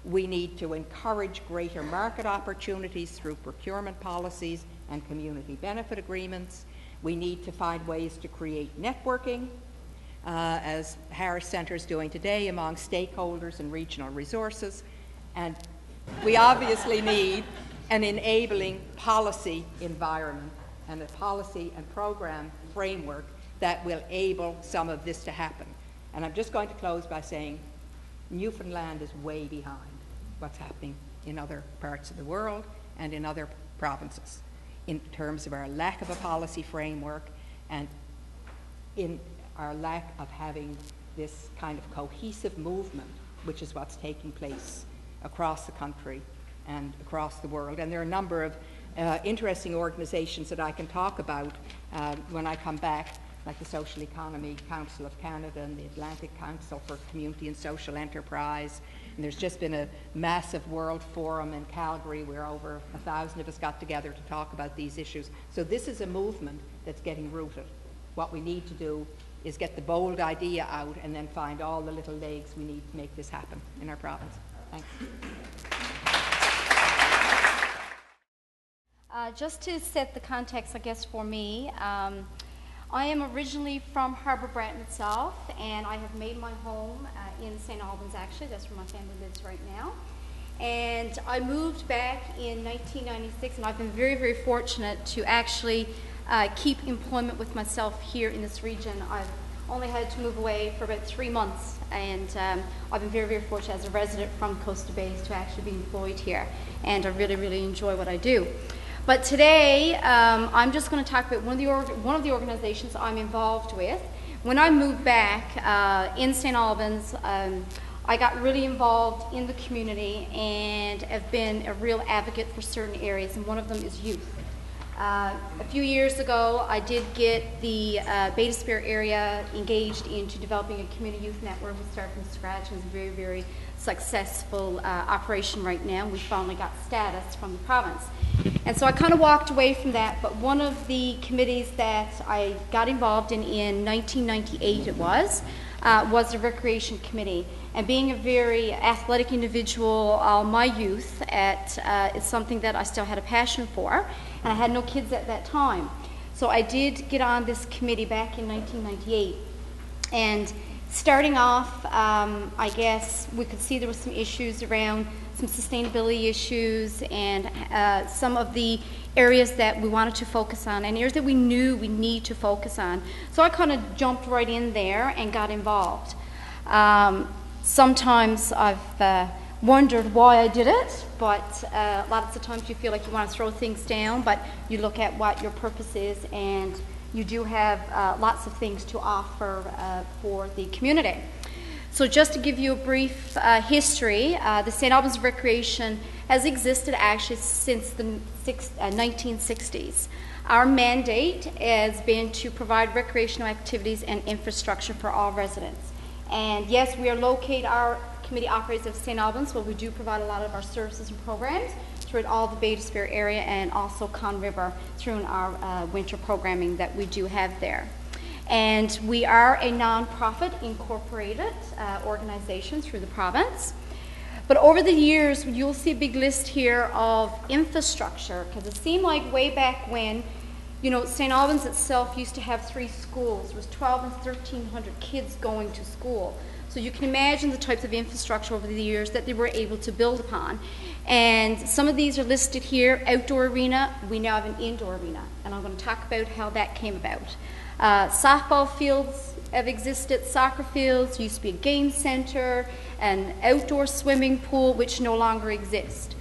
B: We need to encourage greater market opportunities through procurement policies and community benefit agreements. We need to find ways to create networking, as Harris Centre is doing today, among stakeholders and regional resources. And we obviously need an enabling policy environment and a policy and program framework that will enable some of this to happen. And I'm just going to close by saying Newfoundland is way behind what's happening in other parts of the world and in other provinces in terms of our lack of a policy framework and in our lack of having this kind of cohesive movement, which is what's taking place across the country and across the world. And there are a number of interesting organizations that I can talk about when I come back, like the Social Economy Council of Canada and the Atlantic Council for Community and Social Enterprise. And there's just been a massive world forum in Calgary where over 1,000 of us got together to talk about these issues. So this is a movement that's getting rooted. What we need to do is get the bold idea out and then find all the little legs we need to make this happen in our province. Thanks.
C: Just to set the context, I guess, for me, I am originally from Harbour, Breton itself, and I have made my home in St. Albans, actually. That's where my family lives right now. And I moved back in 1996, and I've been very, very fortunate to actually keep employment with myself here in this region. I've only had to move away for about 3 months, and I've been very, very fortunate as a resident from Coast to Base to actually be employed here, and I really, really enjoy what I do. But today, I'm just going to talk about one of the organizations I'm involved with. When I moved back in St. Albans, I got really involved in the community and have been a real advocate for certain areas, and one of them is youth. A few years ago, I did get the Bay d'Espoir area engaged into developing a community youth network. We started from scratch. It was a very, very successful operation right now. We finally got status from the province. And so I kind of walked away from that, but one of the committees that I got involved in 1998 was the Recreation Committee. And being a very athletic individual, my youth is something that I still had a passion for, and I had no kids at that time. So I did get on this committee back in 1998. And starting off, I guess we could see there were some issues around some sustainability issues and some of the areas that we wanted to focus on and areas that we knew we need to focus on. So I kind of jumped right in there and got involved. Sometimes I've wondered why I did it, but a lot of the times you feel like you want to throw things down, but you look at what your purpose is, and you do have lots of things to offer for the community. So just to give you a brief history, the St. Albans Recreation has existed actually since the 1960s. Our mandate has been to provide recreational activities and infrastructure for all residents. And yes, we are located, our committee operates at St. Albans, but we do provide a lot of our services and programs throughout all the Bay d'Espoir area and also Conn River through our winter programming that we do have there. And we are a non-profit incorporated organization through the province. But over the years, you'll see a big list here of infrastructure, because it seemed like way back when, you know, St. Albans itself used to have 3 schools. There was 1,200 and 1,300 kids going to school. So you can imagine the types of infrastructure over the years that they were able to build upon. And some of these are listed here. Outdoor arena, we now have an indoor arena, and I'm going to talk about how that came about. Softball fields have existed, soccer fields, used to be a game center, an outdoor swimming pool, which no longer exist.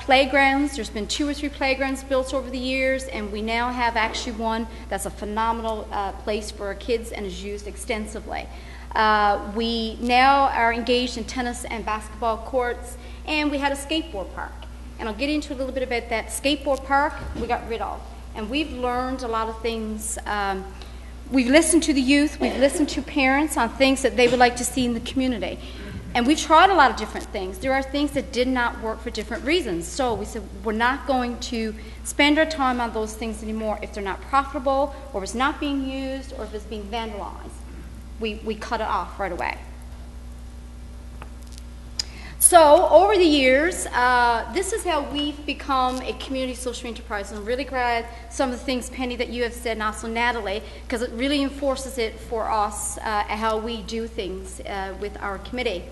C: Playgrounds, there's been 2 or 3 playgrounds built over the years, and we now have actually one that's a phenomenal place for our kids and is used extensively. We now are engaged in tennis and basketball courts, and we had a skateboard park. And I'll get into a little bit about that skateboard park we got rid of. And we've learned a lot of things. We've listened to the youth, we've listened to parents on things that they would like to see in the community. And we've tried a lot of different things. There are things that did not work for different reasons. So we said we're not going to spend our time on those things anymore if they're not profitable, or if it's not being used, or if it's being vandalized. We cut it off right away. So over the years, this is how we've become a community social enterprise. And I'm really glad some of the things, Penny, that you have said, and also Natalie, because it really enforces it for us how we do things with our committee.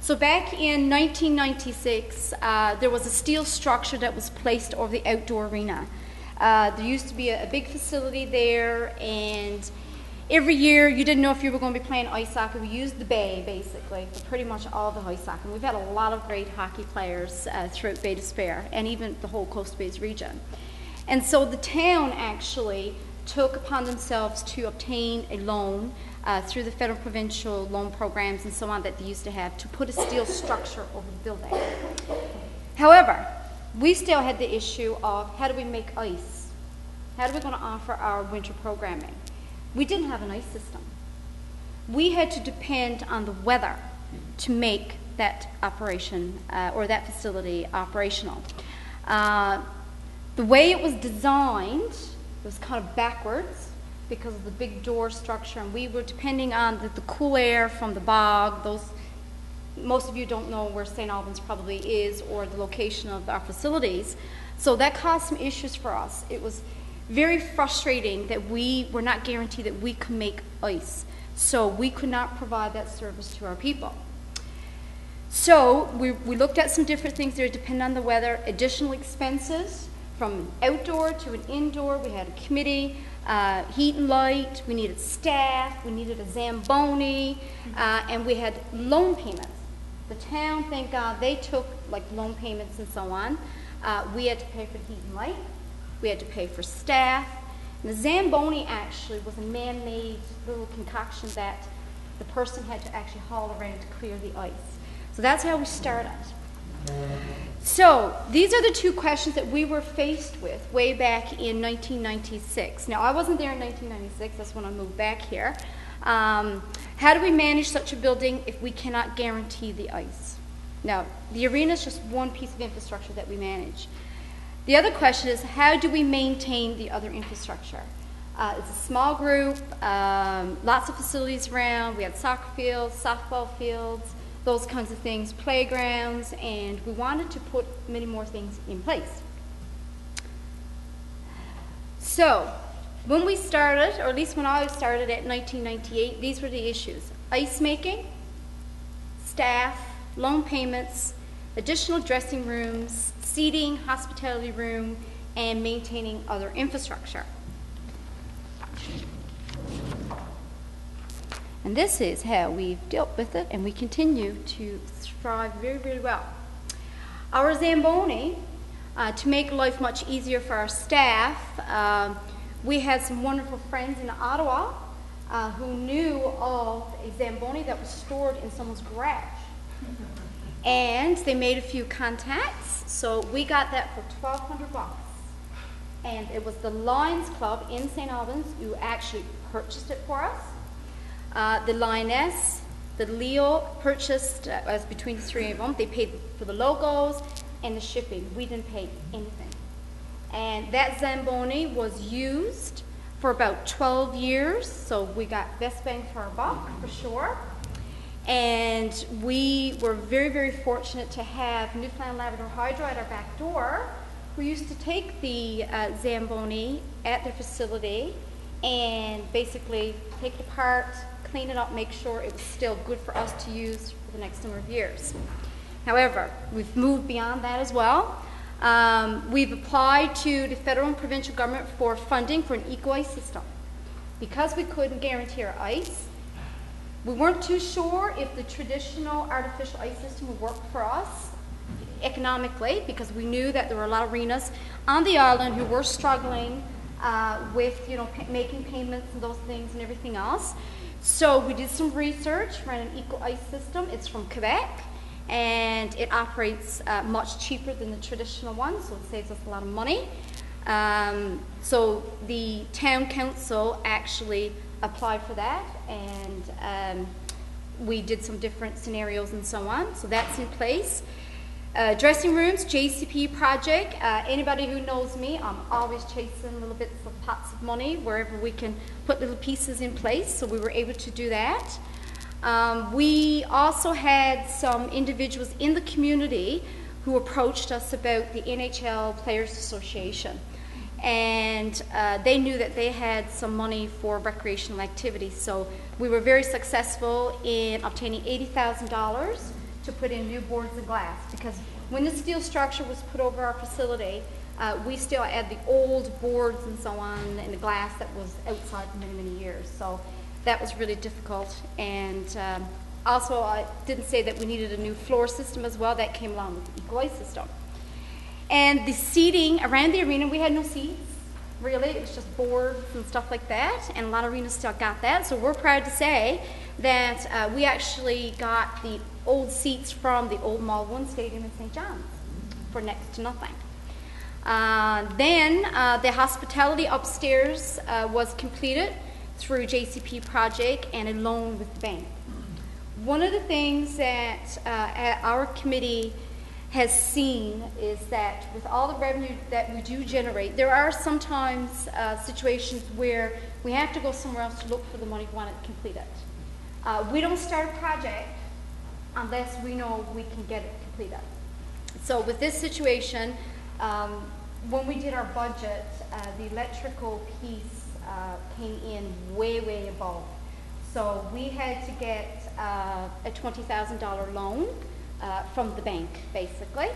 C: So back in 1996, there was a steel structure that was placed over the outdoor arena. There used to be a big facility there, and every year, you didn't know if you were going to be playing ice hockey. We used the bay, basically, for pretty much all the ice hockey. And we've had a lot of great hockey players throughout Bay d'Espoir, and even the whole Coast Bays region. And so the town actually took upon themselves to obtain a loan through the federal provincial loan programs and so on that they used to have to put a steel structure over the building. However, we still had the issue of how do we make ice? How are we going to offer our winter programming? We didn't have an ice system. We had to depend on the weather to make that operation or that facility operational. The way it was designed, it was kind of backwards because of the big door structure, and we were depending on the cool air from the bog. Most of you don't know where St. Albans probably is or the location of our facilities. So that caused some issues for us. It was very frustrating that we were not guaranteed that we could make ice. So we could not provide that service to our people. So we looked at some different things that depend on the weather, additional expenses from an outdoor to an indoor. We had a committee, heat and light, we needed staff, we needed a Zamboni, and we had loan payments. The town, thank God, they took like loan payments and so on. We had to pay for heat and light, we had to pay for staff. And the Zamboni actually was a man-made little concoction that the person had to actually haul around to clear the ice. So that's how we started. So these are the two questions that we were faced with way back in 1996. Now, I wasn't there in 1996. That's when I moved back here. How do we manage such a building if we cannot guarantee the ice? Now, the arena is just one piece of infrastructure that we manage. The other question is, how do we maintain the other infrastructure? It's a small group, lots of facilities around. We had soccer fields, softball fields, those kinds of things, playgrounds, and we wanted to put many more things in place. So, when we started, or at least when I started at 1998, these were the issues: ice making, staff, loan payments, additional dressing rooms, seating, hospitality room, and maintaining other infrastructure. And this is how we've dealt with it, and we continue to thrive very, very well. Our Zamboni, to make life much easier for our staff, we had some wonderful friends in Ottawa who knew of a Zamboni that was stored in someone's garage. And they made a few contacts, so we got that for $1,200. And it was the Lions Club in St. Albans who actually purchased it for us. The Lioness, the Leo purchased, as between the three of them, they paid for the logos and the shipping. We didn't pay anything. And that Zamboni was used for about 12 years, so we got best bang for our buck, for sure. And we were very, very fortunate to have Newfoundland Labrador Hydro at our back door, who used to take the Zamboni at their facility and basically take it apart, clean it up, make sure it was still good for us to use for the next number of years. However, we've moved beyond that as well. We've applied to the federal and provincial government for funding for an eco-ice system. Because we couldn't guarantee our ice, we weren't too sure if the traditional artificial ice system would work for us economically, because we knew that there were a lot of arenas on the island who were struggling with, making payments and those things and everything else. So we did some research, ran an eco-ice system. It's from Quebec, and it operates much cheaper than the traditional one, so it saves us a lot of money. So the town council actually applied for that, and we did some different scenarios and so on, so that's in place. Dressing rooms, JCP project. Anybody who knows me, I'm always chasing little bits of pots of money wherever we can put little pieces in place, so we were able to do that. We also had some individuals in the community who approached us about the NHL Players Association. And they knew that they had some money for recreational activities, so we were very successful in obtaining $80,000 to put in new boards and glass, because when the steel structure was put over our facility, we still had the old boards and so on and the glass that was outside for many, many years. So that was really difficult. And also, I didn't say that we needed a new floor system as well. That came along with the eco-ice system. And the seating around the arena, we had no seats, really. It was just boards and stuff like that, and a lot of arenas still got that. So we're proud to say that we actually got the old seats from the old Mall 1 Stadium in St. John's. for next to nothing. Then the hospitality upstairs was completed through JCP project and a loan with the bank. One of the things that our committee has seen is that with all the revenue that we do generate, there are sometimes situations where we have to go somewhere else to look for the money we want to complete it. We don't start a project unless we know we can get it completed. So with this situation, when we did our budget, the electrical piece came in way, way above. So we had to get a $20,000 loan from the bank, basically.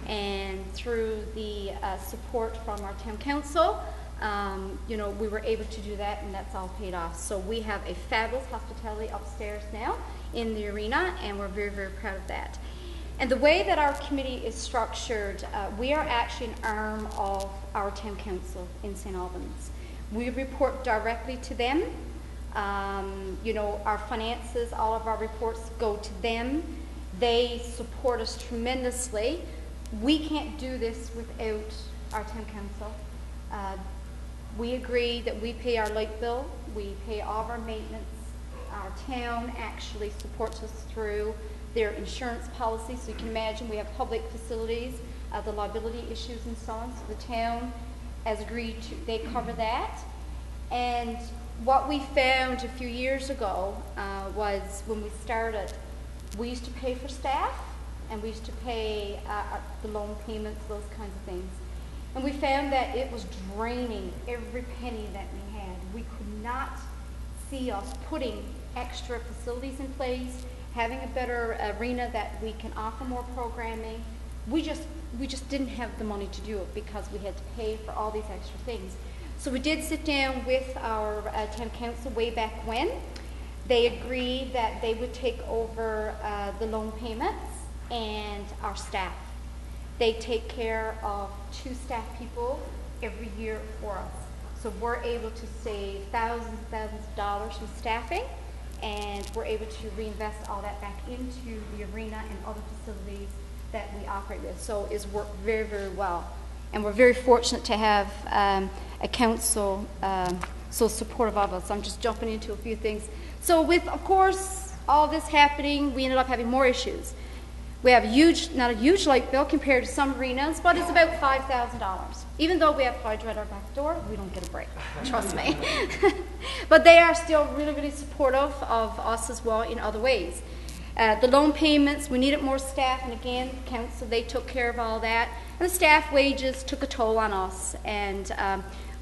C: And through the support from our town council, you know, we were able to do that, and that's all paid off. So we have a fabulous hospitality upstairs now in the arena, and we're very, very proud of that. And the way that our committee is structured, we are actually an arm of our town council in St. Albans. We report directly to them. You know, our finances, all of our reports go to them. They support us tremendously. We can't do this without our town council. We agree that we pay our light bill, we pay all of our maintenance. Our town actually supports us through their insurance policy, so you can imagine we have public facilities, the liability issues and so on, so the town has agreed to, they cover that. And what we found a few years ago was when we started, we used to pay for staff, and we used to pay the loan payments, those kinds of things. And we found that it was draining every penny that we had. We could not see us putting extra facilities in place, having a better arena that we can offer more programming. We just didn't have the money to do it because we had to pay for all these extra things. So we did sit down with our town council way back when. They agreed that they would take over the loan payments and our staff. They take care of 2 staff people every year for us. So we're able to save thousands and thousands of dollars from staffing, and we're able to reinvest all that back into the arena and other facilities that we operate with. So it's worked very, very well. And we're very fortunate to have a council so supportive of us. I'm just jumping into a few things. So with, of course, all this happening, we ended up having more issues. We have a huge, not a huge light bill compared to some arenas, but it's about $5,000. Even though we have hydro at our back door, we don't get a break, trust me. But they are still really, really supportive of us as well in other ways. The loan payments, we needed more staff, and again, the council, they took care of all that. And the staff wages took a toll on us, and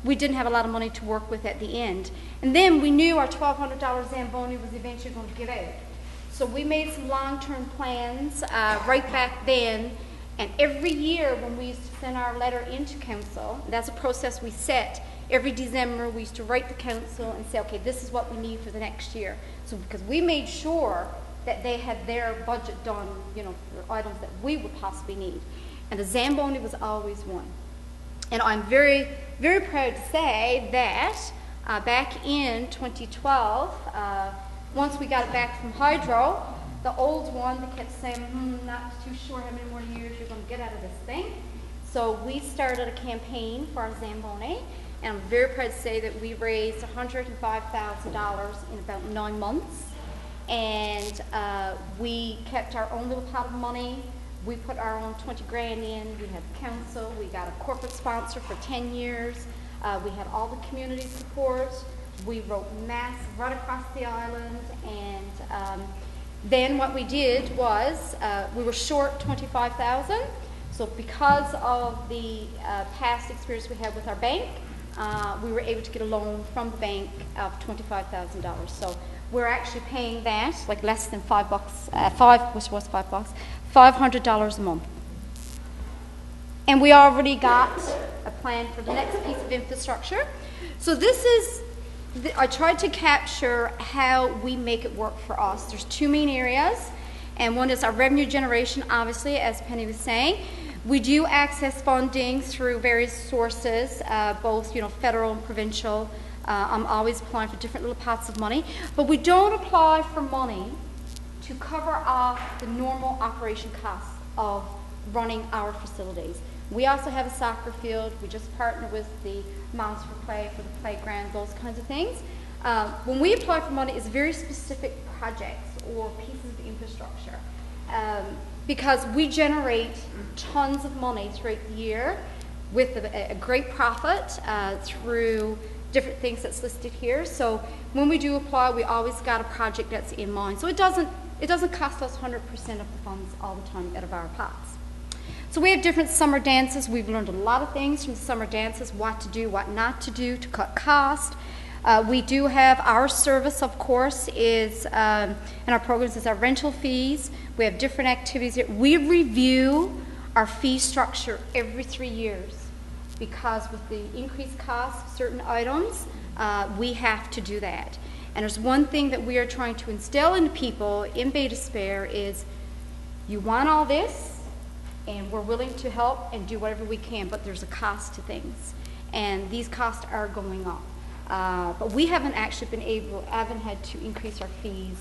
C: we didn't have a lot of money to work with at the end. And then we knew our $1,200 Zamboni was eventually going to give out. So we made some long-term plans right back then, and every year when we used to send our letter into council, that's a process we set. Every December we used to write the council and say, okay, this is what we need for the next year. So because we made sure that they had their budget done, you know, for items that we would possibly need. And the Zamboni was always one. And I'm very, very proud to say that back in 2012, once we got it back from hydro, the old one, they kept saying, not too sure how many more years you're going to get out of this thing. So we started a campaign for our Zamboni, and I'm very proud to say that we raised $105,000 in about 9 months. And we kept our own little pot of money. We put our own 20 grand in. We had the council. We got a corporate sponsor for 10 years. We had all the community support. We wrote mass right across the island, and then what we did was we were short $25,000. So because of the past experience we had with our bank, we were able to get a loan from the bank of $25,000. So we're actually paying that like less than $5, which was $5, $500 a month. And we already got a plan for the next piece of infrastructure. So this is, I tried to capture how we make it work for us. There's 2 main areas, and one is our revenue generation, obviously, as Penny was saying. We do access funding through various sources, both federal and provincial. I'm always applying for different little pots of money, but we don't apply for money to cover off the normal operation costs of running our facilities. We also have a soccer field. We just partner with the Moms for Play for the playground, those kinds of things. When we apply for money, it's very specific projects or pieces of infrastructure. Because we generate tons of money throughout the year with a great profit through different things that's listed here. So when we do apply, we always got a project that's in mind. So it doesn't cost us 100% of the funds all the time out of our pots. So we have different summer dances. We've learned a lot of things from the summer dances, what to do, what not to do to cut cost. We do have our service, of course, is in our programs is our rental fees. We have different activities here. We review our fee structure every 3 years because with the increased cost of certain items, we have to do that. And there's one thing that we are trying to instill into people in Bay d'Espoir is you want all this, and we're willing to help and do whatever we can, but there's a cost to things. And these costs are going up. But we haven't actually haven't had to increase our fees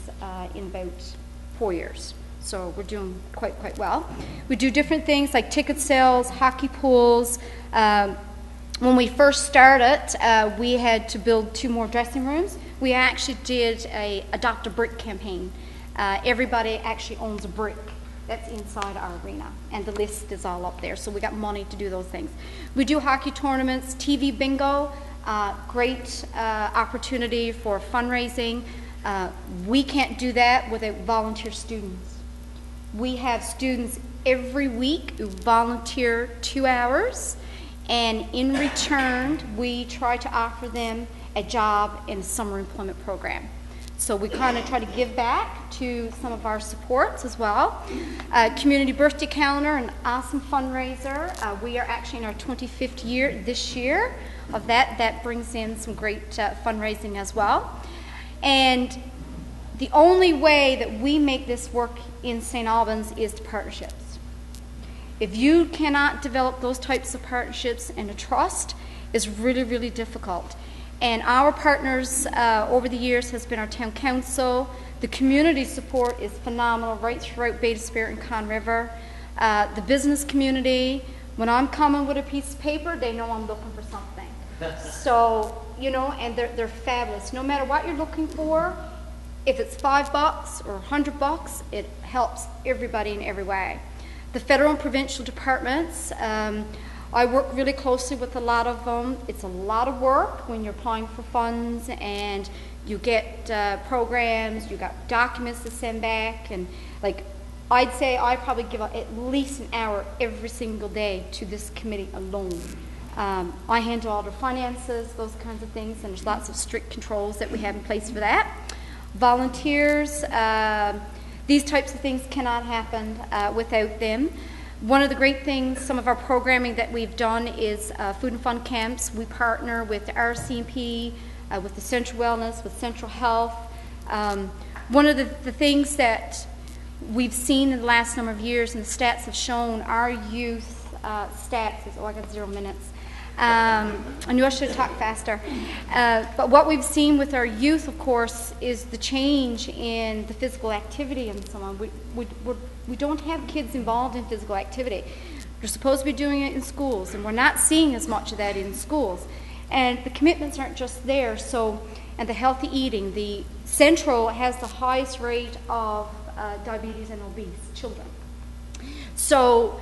C: in about 4 years. So we're doing quite well. We do different things like ticket sales, hockey pools. When we first started, we had to build 2 more dressing rooms. We actually did a Adopt a Brick campaign. Everybody actually owns a brick that's inside our arena, and the list is all up there. So we got money to do those things. We do hockey tournaments, TV bingo, great opportunity for fundraising. We can't do that without volunteer students. We have students every week who volunteer 2 hours, and in return, we try to offer them a job in a summer employment program. So we kind of try to give back to some of our supports as well. Community birthday calendar, an awesome fundraiser. We are actually in our 25th year this year of that. That brings in some great fundraising as well. And the only way that we make this work in St. Albans is the partnerships. If you cannot develop those types of partnerships and a trust, it's really, really difficult. And our partners over the years has been our town council. The community support is phenomenal right throughout Bay d'Espoir and Con River. The business community, when I'm coming with a piece of paper, they know I'm looking for something. So, you know, and they're fabulous. No matter what you're looking for, if it's $5 or $100, it helps everybody in every way. The federal and provincial departments, I work really closely with a lot of them. It's a lot of work when you're applying for funds and you get programs, you got documents to send back, and like I'd say I probably give at least an hour every single day to this committee alone. I handle all the finances, those kinds of things, and there's lots of strict controls that we have in place for that. Volunteers, these types of things cannot happen without them. One of the great things, some of our programming that we've done is food and fun camps. We partner with the RCMP, with the Central Wellness, with Central Health. One of the things that we've seen in the last number of years, and the stats have shown, our youth stats is, I got 0 minutes. I knew I should have talked faster. But what we've seen with our youth, of course, is the change in the physical activity and so on. We don't have kids involved in physical activity. They're supposed to be doing it in schools, and we're not seeing as much of that in schools. And the commitments aren't just there. So, and the healthy eating, the Central has the highest rate of diabetes and obese children. So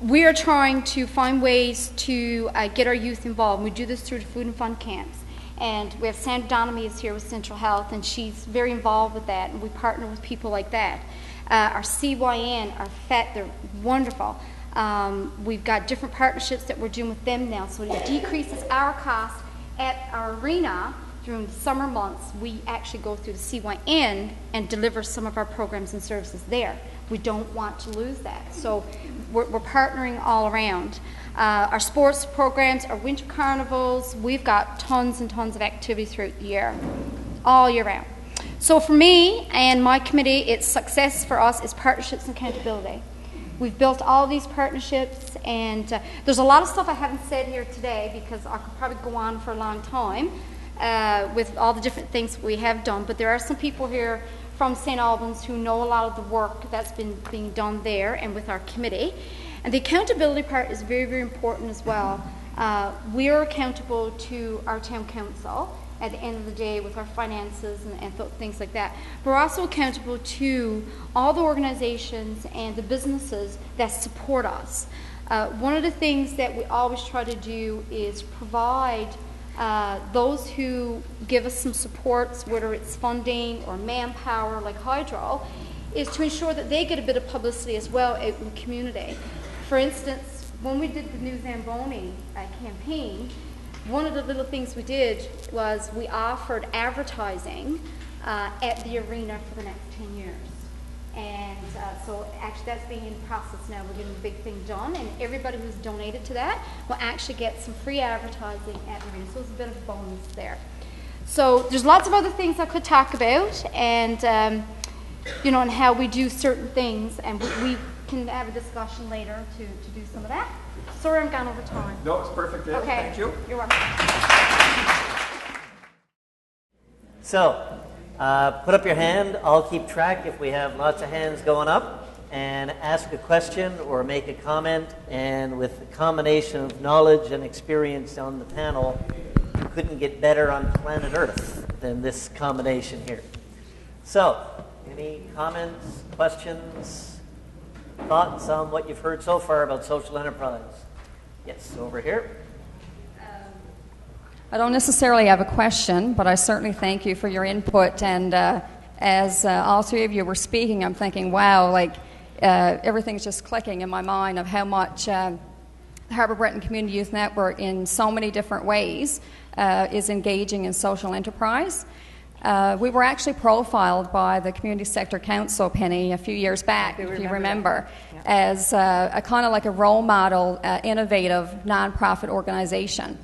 C: we are trying to find ways to get our youth involved. We do this through the food and fun camps. And we have Sandra Donomy is here with Central Health, and she's very involved with that, and we partner with people like that. Our CYN, they're wonderful. We've got different partnerships that we're doing with them now, so it decreases our cost at our arena. During the summer months, we actually go through the CYN and deliver some of our programs and services there. We don't want to lose that. So we're partnering all around. Our sports programs, our winter carnivals, we've got tons and tons of activity throughout the year, all year round. So for me and my committee, it's success for us is partnerships and accountability. We've built all these partnerships, and there's a lot of stuff I haven't said here today because I could probably go on for a long time with all the different things we have done, but there are some people here from St. Albans who know a lot of the work that's been being done there and with our committee. And the accountability part is very, very important as well. We are accountable to our town council at the end of the day with our finances and things like that. We're also accountable to all the organizations and the businesses that support us. One of the things that we always try to do is provide those who give us some supports, whether it's funding or manpower like Hydro, is to ensure that they get a bit of publicity as well out in the community. For instance, when we did the New Zamboni campaign, one of the little things we did was we offered advertising at the arena for the next 10 years. And so actually that's being in process now. We're getting the big thing done, and everybody who's donated to that will actually get some free advertising at the arena. So it's a bit of a bonus there. So there's lots of other things I could talk about, and you know, and how we do certain things, and we can have a discussion later to do some of that. Sorry, I'm gone over time.
D: No, it's perfect.
C: Okay.
D: Thank you.
C: You're welcome.
E: So, put up your hand. I'll keep track if we have lots of hands going up, and ask a question or make a comment. And with a combination of knowledge and experience on the panel, you couldn't get better on planet Earth than this combination here. So, any comments, questions, thoughts on what you've heard so far about social enterprise? Yes, over here.
F: I don't necessarily have a question, but I certainly thank you for your input. And as all three of you were speaking, I'm thinking, wow, like everything's just clicking in my mind of how much Harbour Breton Community Youth Network in so many different ways is engaging in social enterprise. We were actually profiled by the Community Sector Council, Penny, a few years back, if you remember, as a kind of like a role model, innovative, nonprofit organization.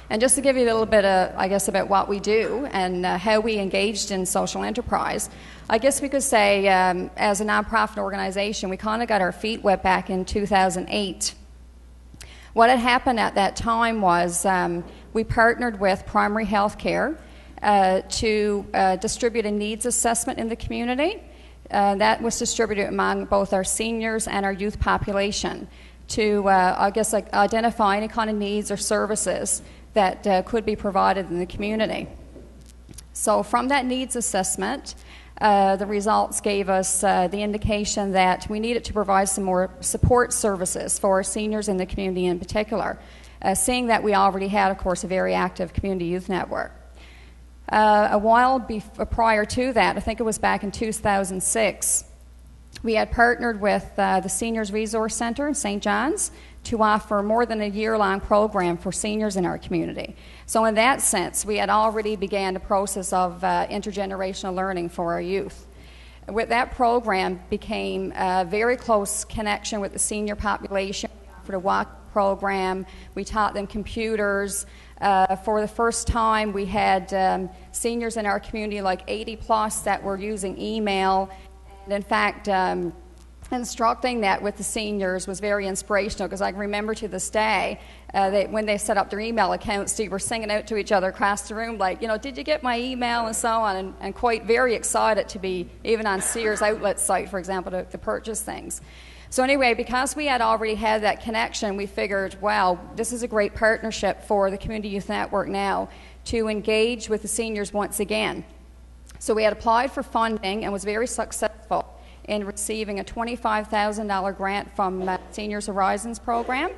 F: And just to give you a little bit, I guess, about what we do and how we engaged in social enterprise, I guess we could say as a nonprofit organization, we kind of got our feet wet back in 2008. What had happened at that time was we partnered with primary health care to distribute a needs assessment in the community. That was distributed among both our seniors and our youth population to, I guess, like identify any kind of needs or services that could be provided in the community. So from that needs assessment, the results gave us the indication that we needed to provide some more support services for seniors in the community in particular, seeing that we already had, of course, a very active community youth network. A while prior to that, I think it was back in 2006, we had partnered with the Seniors Resource Centre in St. John's to offer more than a year-long program for seniors in our community. So in that sense, we had already began the process of intergenerational learning for our youth. With that program became a very close connection with the senior population. For the walk program, we taught them computers. For the first time, we had seniors in our community, like 80 plus, that were using email. And in fact, instructing that with the seniors was very inspirational, because I can remember to this day when they set up their email accounts, they were singing out to each other across the room, like, you know, did you get my email, and so on, and quite very excited to be even on Sears outlet site, for example, to purchase things. So anyway, because we had already had that connection, we figured, wow, this is a great partnership for the Community Youth Network now to engage with the seniors once again. So we had applied for funding and was very successful in receiving a $25,000 grant from Seniors Horizons program.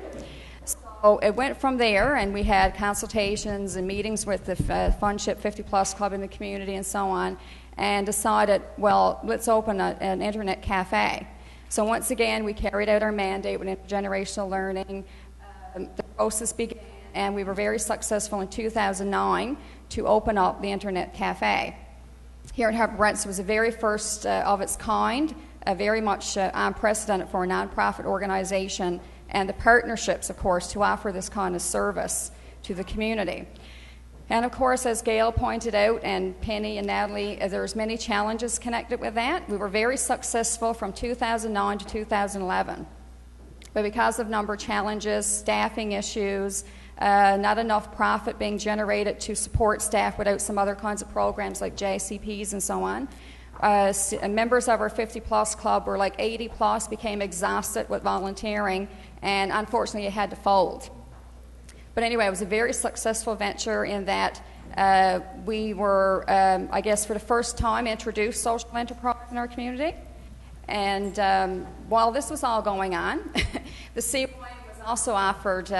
F: So it went from there, and we had consultations and meetings with the Fundship 50 Plus Club in the community and so on, and decided, well, let's open an internet cafe. So once again, we carried out our mandate with intergenerational learning. The process began, and we were very successful in 2009 to open up the internet cafe. Here at Harbour Breton, it was the very first of its kind, very much unprecedented for a nonprofit organization, and the partnerships, of course, to offer this kind of service to the community. And of course, as Gail pointed out, and Penny and Natalie, there's many challenges connected with that. We were very successful from 2009 to 2011. But because of number of challenges, staffing issues, not enough profit being generated to support staff without some other kinds of programs like JCPs and so on, members of our 50-plus club were like 80-plus, became exhausted with volunteering, and unfortunately it had to fold. But anyway, it was a very successful venture in that we were, I guess, for the first time introduced social enterprise in our community. And while this was all going on, the COA was also offered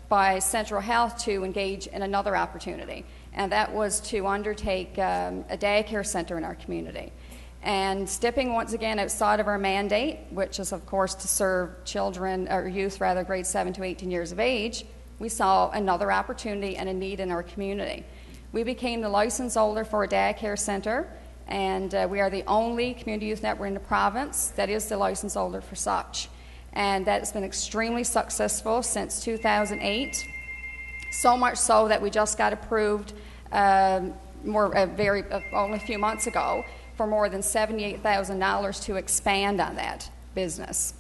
F: by Central Health to engage in another opportunity, and that was to undertake a daycare center in our community. And stepping once again outside of our mandate, which is of course to serve children, or youth rather, grades 7 to 18 years of age, we saw another opportunity and a need in our community. We became the license holder for a daycare center, and we are the only community youth network in the province that is the license holder for such. And that's been extremely successful since 2008, so much so that we just got approved only a few months ago for more than $78,000 to expand on that business.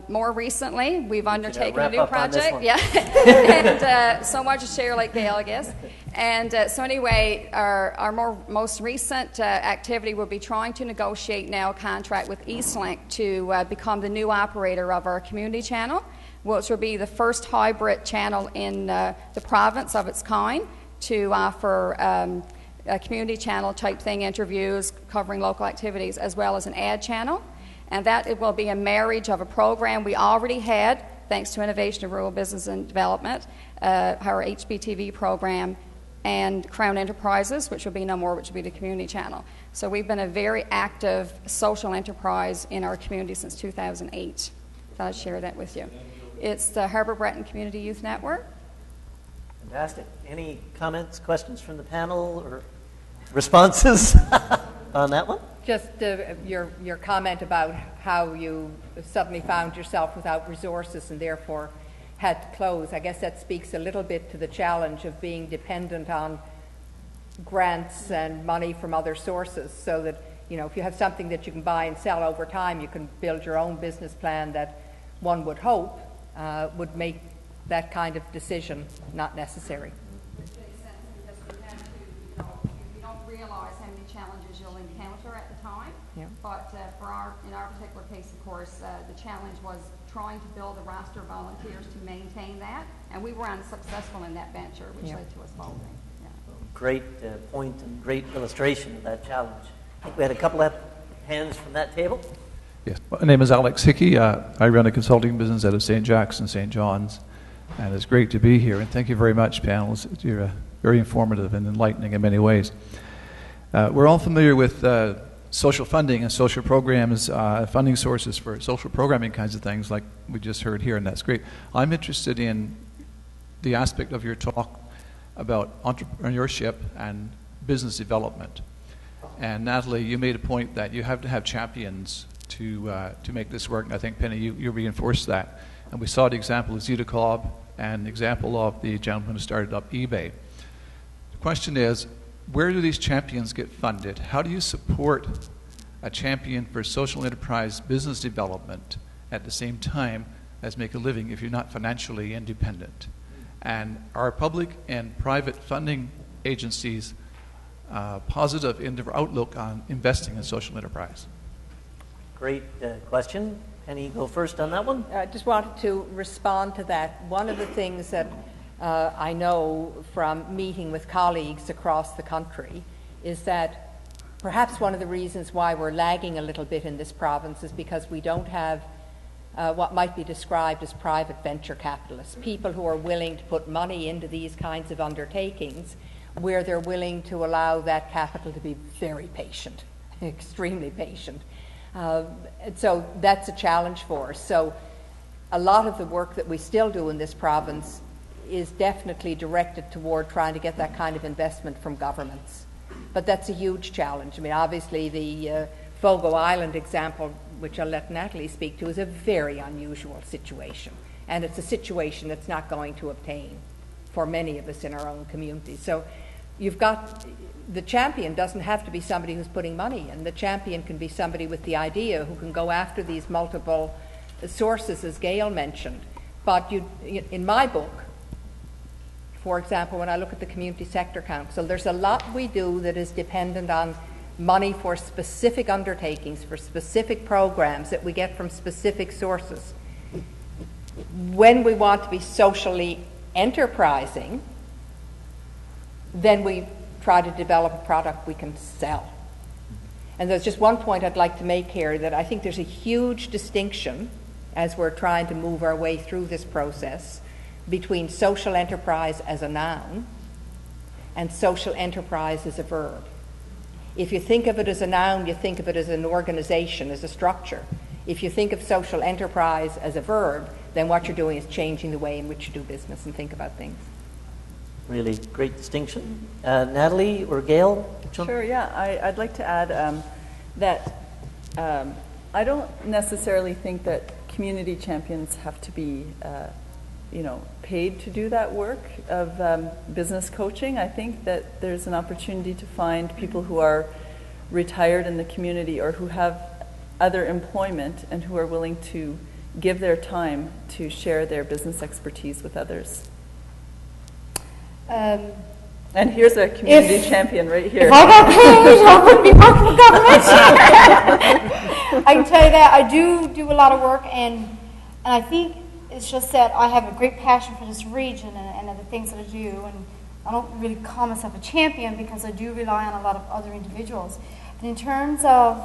F: More recently, we've undertaken a new project. Yeah, and so much to share, like Gail, I guess. And so anyway, our most recent activity will be trying to negotiate now a contract with Eastlink to become the new operator of our community channel, which will be the first hybrid channel in the province of its kind to offer a community channel type thing, interviews covering local activities, as well as an ad channel. And that it will be a marriage of a program we already had, thanks to Innovation of Rural Business and Development, our HBTV program, and Crown Enterprises, which will be no more, which will be the community channel. So we've been a very active social enterprise in our community since 2008. Thought I'd share that with you. It's the Harbour Breton Community Youth Network.
E: Fantastic. Any comments, questions from the panel, or responses on that one?
B: Just your comment about how you suddenly found yourself without resources and therefore had to close. I guess that speaks a little bit to the challenge of being dependent on grants and money from other sources, so that, you know, if you have something that you can buy and sell over time, you can build your own business plan that one would hope would make that kind of decision not necessary.
F: You don't realize how many challenges you'll encounter at the time.
B: Yeah.
F: But in our particular case, of course, the challenge was trying to build a roster of volunteers to maintain that, and we were unsuccessful in that venture, which led to us folding. Yeah.
E: Great point and great illustration of that challenge. I think we had a couple of hands from that table.
D: Yes, my name is Alex Hickey. I run a consulting business out of St. Jack's and St. John's, and it's great to be here. And thank you very much, panels. You're very informative and enlightening in many ways. We're all familiar with social funding and social programs, funding sources for social programming kinds of things like we just heard here, and that's great. I'm interested in the aspect of your talk about entrepreneurship and business development. And Natalie, you made a point that you have to have champions to make this work, and I think, Penny, you reinforced that. And we saw the example of Zeta Cobb and the example of the gentleman who started up eBay. The question is, where do these champions get funded? How do you support a champion for social enterprise business development at the same time as make a living if you're not financially independent? And are public and private funding agencies positive in their outlook on investing in social enterprise?
E: Great question. Penny, go first on that one.
B: I just wanted to respond to that. One of the things that I know from meeting with colleagues across the country is that perhaps one of the reasons why we're lagging a little bit in this province is because we don't have what might be described as private venture capitalists, people who are willing to put money into these kinds of undertakings, where they're willing to allow that capital to be very patient, extremely patient. So that's a challenge for us. So a lot of the work that we still do in this province is definitely directed toward trying to get that kind of investment from governments. But that's a huge challenge. I mean, obviously the Fogo Island example, which I'll let Natalie speak to, is a very unusual situation. And it's a situation that's not going to obtain for many of us in our own community. So you've got, the champion doesn't have to be somebody who's putting money in. The champion can be somebody with the idea who can go after these multiple sources, as Gail mentioned. But in my book, for example, when I look at the Community Sector Council, there's a lot we do that is dependent on money for specific undertakings, for specific programs that we get from specific sources. When we want to be socially enterprising, then we try to develop a product we can sell. And there's just one point I'd like to make here, that I think there's a huge distinction as we're trying to move our way through this process between social enterprise as a noun and social enterprise as a verb. If you think of it as a noun, you think of it as an organization, as a structure. If you think of social enterprise as a verb, then what you're doing is changing the way in which you do business and think about things.
E: Really great distinction. Natalie or Gail?
A: Sure, yeah. I'd like to add that I don't necessarily think that community champions have to be paid to do that work of business coaching. I think that there's an opportunity to find people who are retired in the community or who have other employment and who are willing to give their time to share their business expertise with others. And here's a community champion right here.
C: If I got paid, I wouldn't be working for government. I can tell you that I do a lot of work, and I think it's just that I have a great passion for this region and the things that I do, and I don't really call myself a champion because I do rely on a lot of other individuals. But in terms of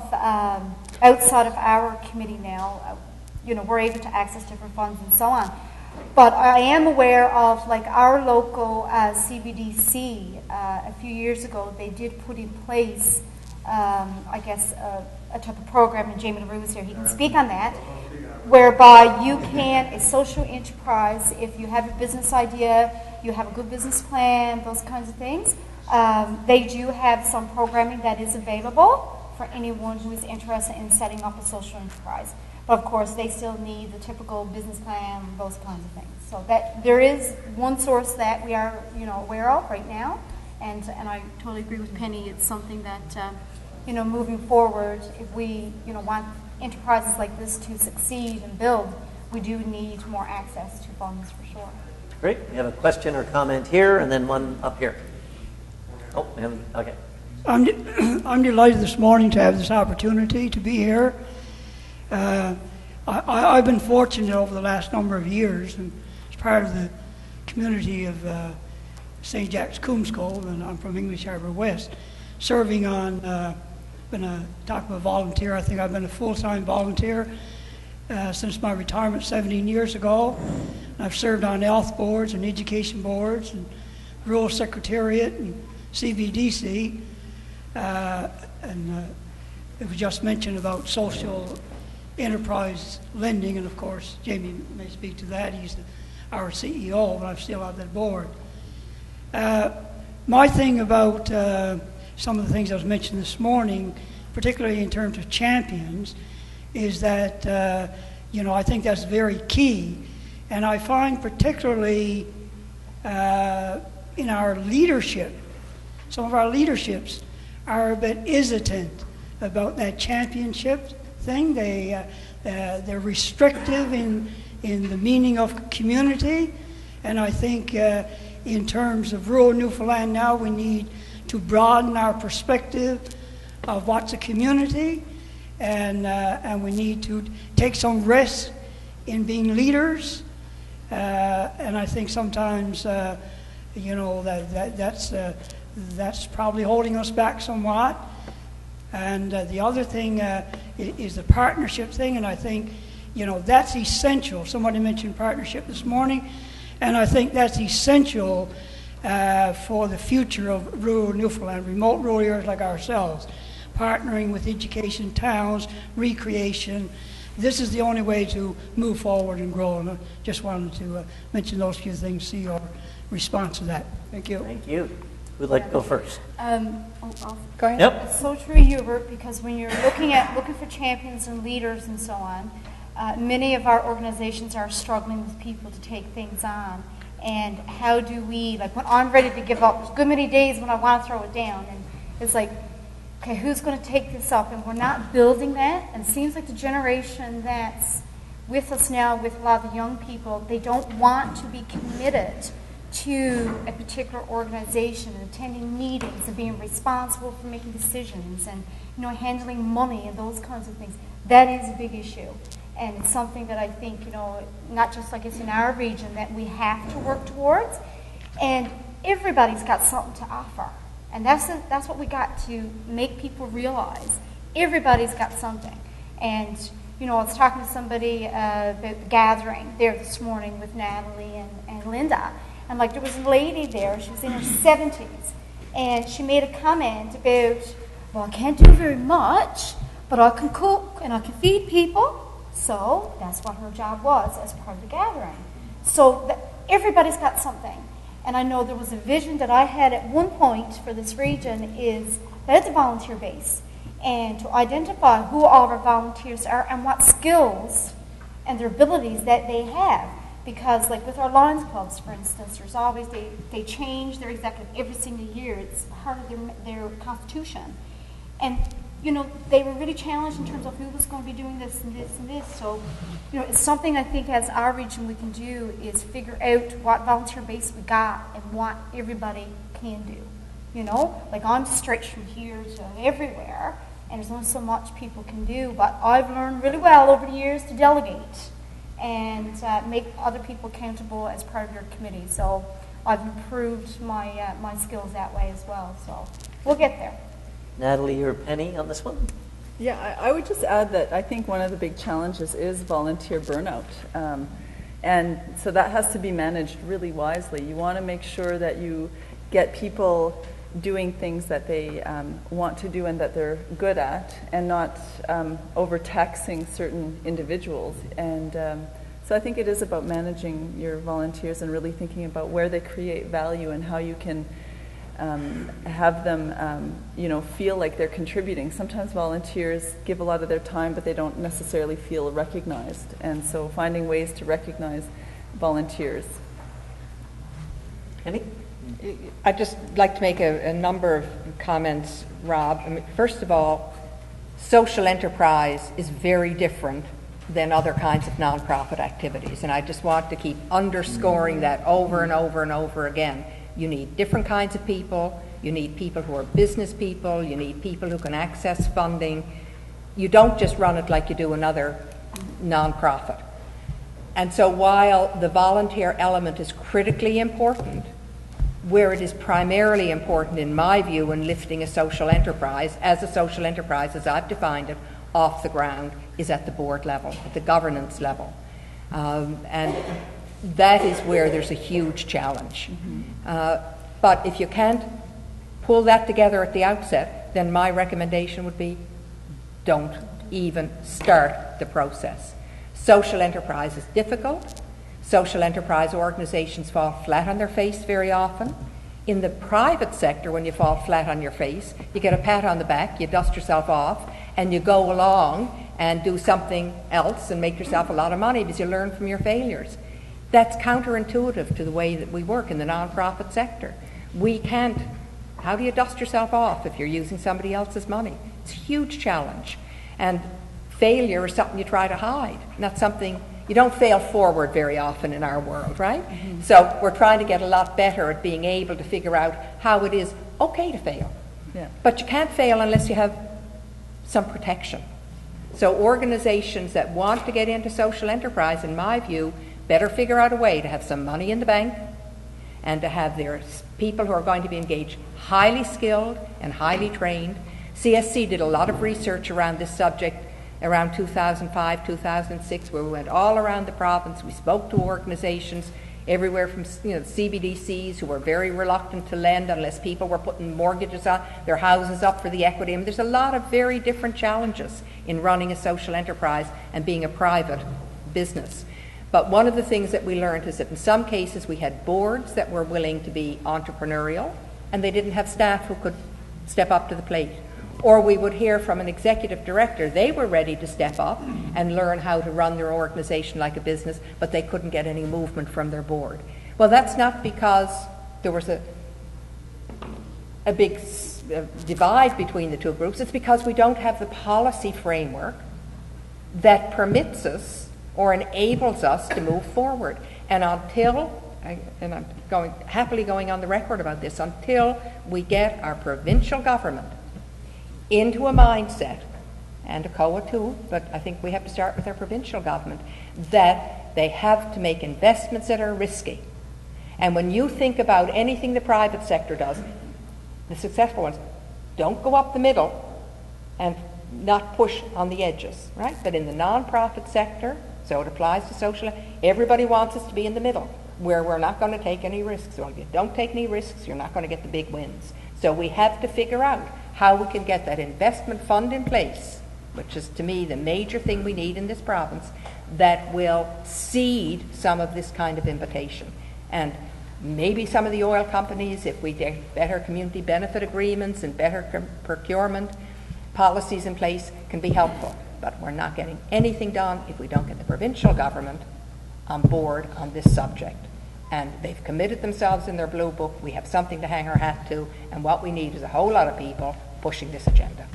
C: outside of our committee now, we're able to access different funds and so on. But I am aware of, like, our local CBDC, a few years ago, they did put in place, a type of program, and Jamie LaRue is here, he can speak on that, whereby you can, a social enterprise, if you have a business idea, you have a good business plan, those kinds of things, they do have some programming that is available for anyone who is interested in setting up a social enterprise. But of course, they still need the typical business plan, those kinds of things. So that there is one source that we are, aware of right now, and I totally agree with Penny. It's something that, moving forward, if we, want enterprises like this to succeed and build, we do need more access to funds for sure.
E: Great. We have a question or comment here, and then one up here. Oh, okay.
G: I'm delighted this morning to have this opportunity to be here. I've been fortunate over the last number of years, and as part of the community of St. Jack's Coombscole, and I'm from English Harbour West, serving on, been a volunteer. I think I've been a full-time volunteer since my retirement 17 years ago. I've served on health boards and education boards and rural secretariat and CBDC. It was just mentioned about social enterprise lending, and of course Jamie may speak to that. He's our CEO, but I'm still on that board. My thing about some of the things that was mentioned this morning, particularly in terms of champions, is that I think that's very key, and I find particularly in our leadership, some of our leaderships are a bit hesitant about that championship thing. They're restrictive in the meaning of community, and I think in terms of rural Newfoundland now, we need to broaden our perspective of what's a community, and we need to take some risk in being leaders, and I think sometimes that's probably holding us back somewhat. And the other thing is the partnership thing, and I think, that's essential. Somebody mentioned partnership this morning, and I think that's essential for the future of rural Newfoundland, remote rural areas like ourselves, partnering with education, towns, recreation. This is the only way to move forward and grow, and I just wanted to mention those few things, see your response to that. Thank you.
E: Thank you. Who'd like to go first?
C: Go ahead.
E: Yep.
C: It's so true, Hubert, because when you're looking for champions and leaders and so on, many of our organizations are struggling with people to take things on. And how do we, when I'm ready to give up, there's good many days when I want to throw it down, and it's like, okay, who's going to take this up? And we're not building that, and it seems like the generation that's with us now, with a lot of the young people, they don't want to be committed to a particular organization and attending meetings and being responsible for making decisions and, you know, handling money and those kinds of things, that is a big issue. And it's something that I think, you know, not just like it's in our region, that we have to work towards. And everybody's got something to offer. And that's what we got to make people realize. Everybody's got something. And, you know, I was talking to somebody about the gathering there this morning with Natalie and Linda. And, like, there was a lady there, she was in her 70s, and she made a comment about, well, I can't do very much, but I can cook and I can feed people. So that's what her job was as part of the gathering. So everybody's got something. And I know there was a vision that I had at one point for this region is that it's a volunteer base. And to identify who all of our volunteers are and what skills and their abilities that they have. Because, like with our Lions Clubs, for instance, there's always, they change their executive every single year. It's part of their constitution. And, you know, they were really challenged in terms of who was going to be doing this and this and this. So, you know, it's something I think as our region we can do is figure out what volunteer base we got and what everybody can do. You know, like I'm stretched from here to everywhere, and there's only so much people can do. But I've learned really well over the years to delegate and make other people accountable as part of your committee. So I've improved my my skills that way as well. So we'll get there.
E: Natalie, your penny on this one?
A: Yeah, I would just add that I think one of the big challenges is volunteer burnout. And so that has to be managed really wisely. You want to make sure that you get people doing things that they want to do and that they're good at, and not overtaxing certain individuals. And so I think it is about managing your volunteers and really thinking about where they create value and how you can have them, you know, feel like they're contributing. Sometimes volunteers give a lot of their time, but they don't necessarily feel recognized. And so finding ways to recognize volunteers.
E: Penny?
B: I'd just like to make a number of comments, Rob. I mean, first of all, social enterprise is very different than other kinds of nonprofit activities. And I just want to keep underscoring that over and over and over again. You need different kinds of people. You need people who are business people. You need people who can access funding. You don't just run it like you do another nonprofit. And so while the volunteer element is critically important, where it is primarily important, in my view, in lifting a social enterprise, as I've defined it, off the ground, is at the board level, at the governance level. And that is where there's a huge challenge. But if you can't pull that together at the outset, then my recommendation would be don't even start the process. Social enterprise is difficult. Social enterprise organizations fall flat on their face very often. In the private sector, when you fall flat on your face, you get a pat on the back, you dust yourself off, and you go along and do something else and make yourself a lot of money because you learn from your failures. That's counterintuitive to the way that we work in the nonprofit sector. We can't. How do you dust yourself off if you're using somebody else's money? It's a huge challenge. And failure is something you try to hide, not something. You don't fail forward very often in our world, right? So we're trying to get a lot better at being able to figure out how it is okay to fail.
A: Yeah.
B: But you can't fail unless you have some protection. So organizations that want to get into social enterprise, in my view, better figure out a way to have some money in the bank and to have their people who are going to be engaged, highly skilled and highly trained. CSC did a lot of research around this subject around 2005, 2006, where we went all around the province. We spoke to organizations everywhere from CBDCs who were very reluctant to lend unless people were putting mortgages on their houses up for the equity. I mean, there's a lot of very different challenges in running a social enterprise and being a private business. But one of the things that we learned is that in some cases we had boards that were willing to be entrepreneurial and they didn't have staff who could step up to the plate. Or we would hear from an executive director, they were ready to step up and learn how to run their organization like a business, but they couldn't get any movement from their board. Well, that's not because there was a big divide between the two groups. It's because we don't have the policy framework that permits us or enables us to move forward. And until and I'm happily going on the record about this, until we get our provincial government into a mindset, and ACOA too, but I think we have to start with our provincial government, that they have to make investments that are risky. And when you think about anything the private sector does, the successful ones don't go up the middle and not push on the edges, right? But in the non-profit sector, so it applies to social, everybody wants us to be in the middle, where we're not going to take any risks. So if you don't take any risks, you're not going to get the big wins. So we have to figure out how we can get that investment fund in place, which is to me the major thing we need in this province, that will seed some of this kind of invitation. And maybe some of the oil companies, if we get better community benefit agreements and better procurement policies in place, can be helpful. But we're not getting anything done if we don't get the provincial government on board on this subject. And they've committed themselves in their blue book. We have something to hang our hat to, and what we need is a whole lot of people pushing this agenda.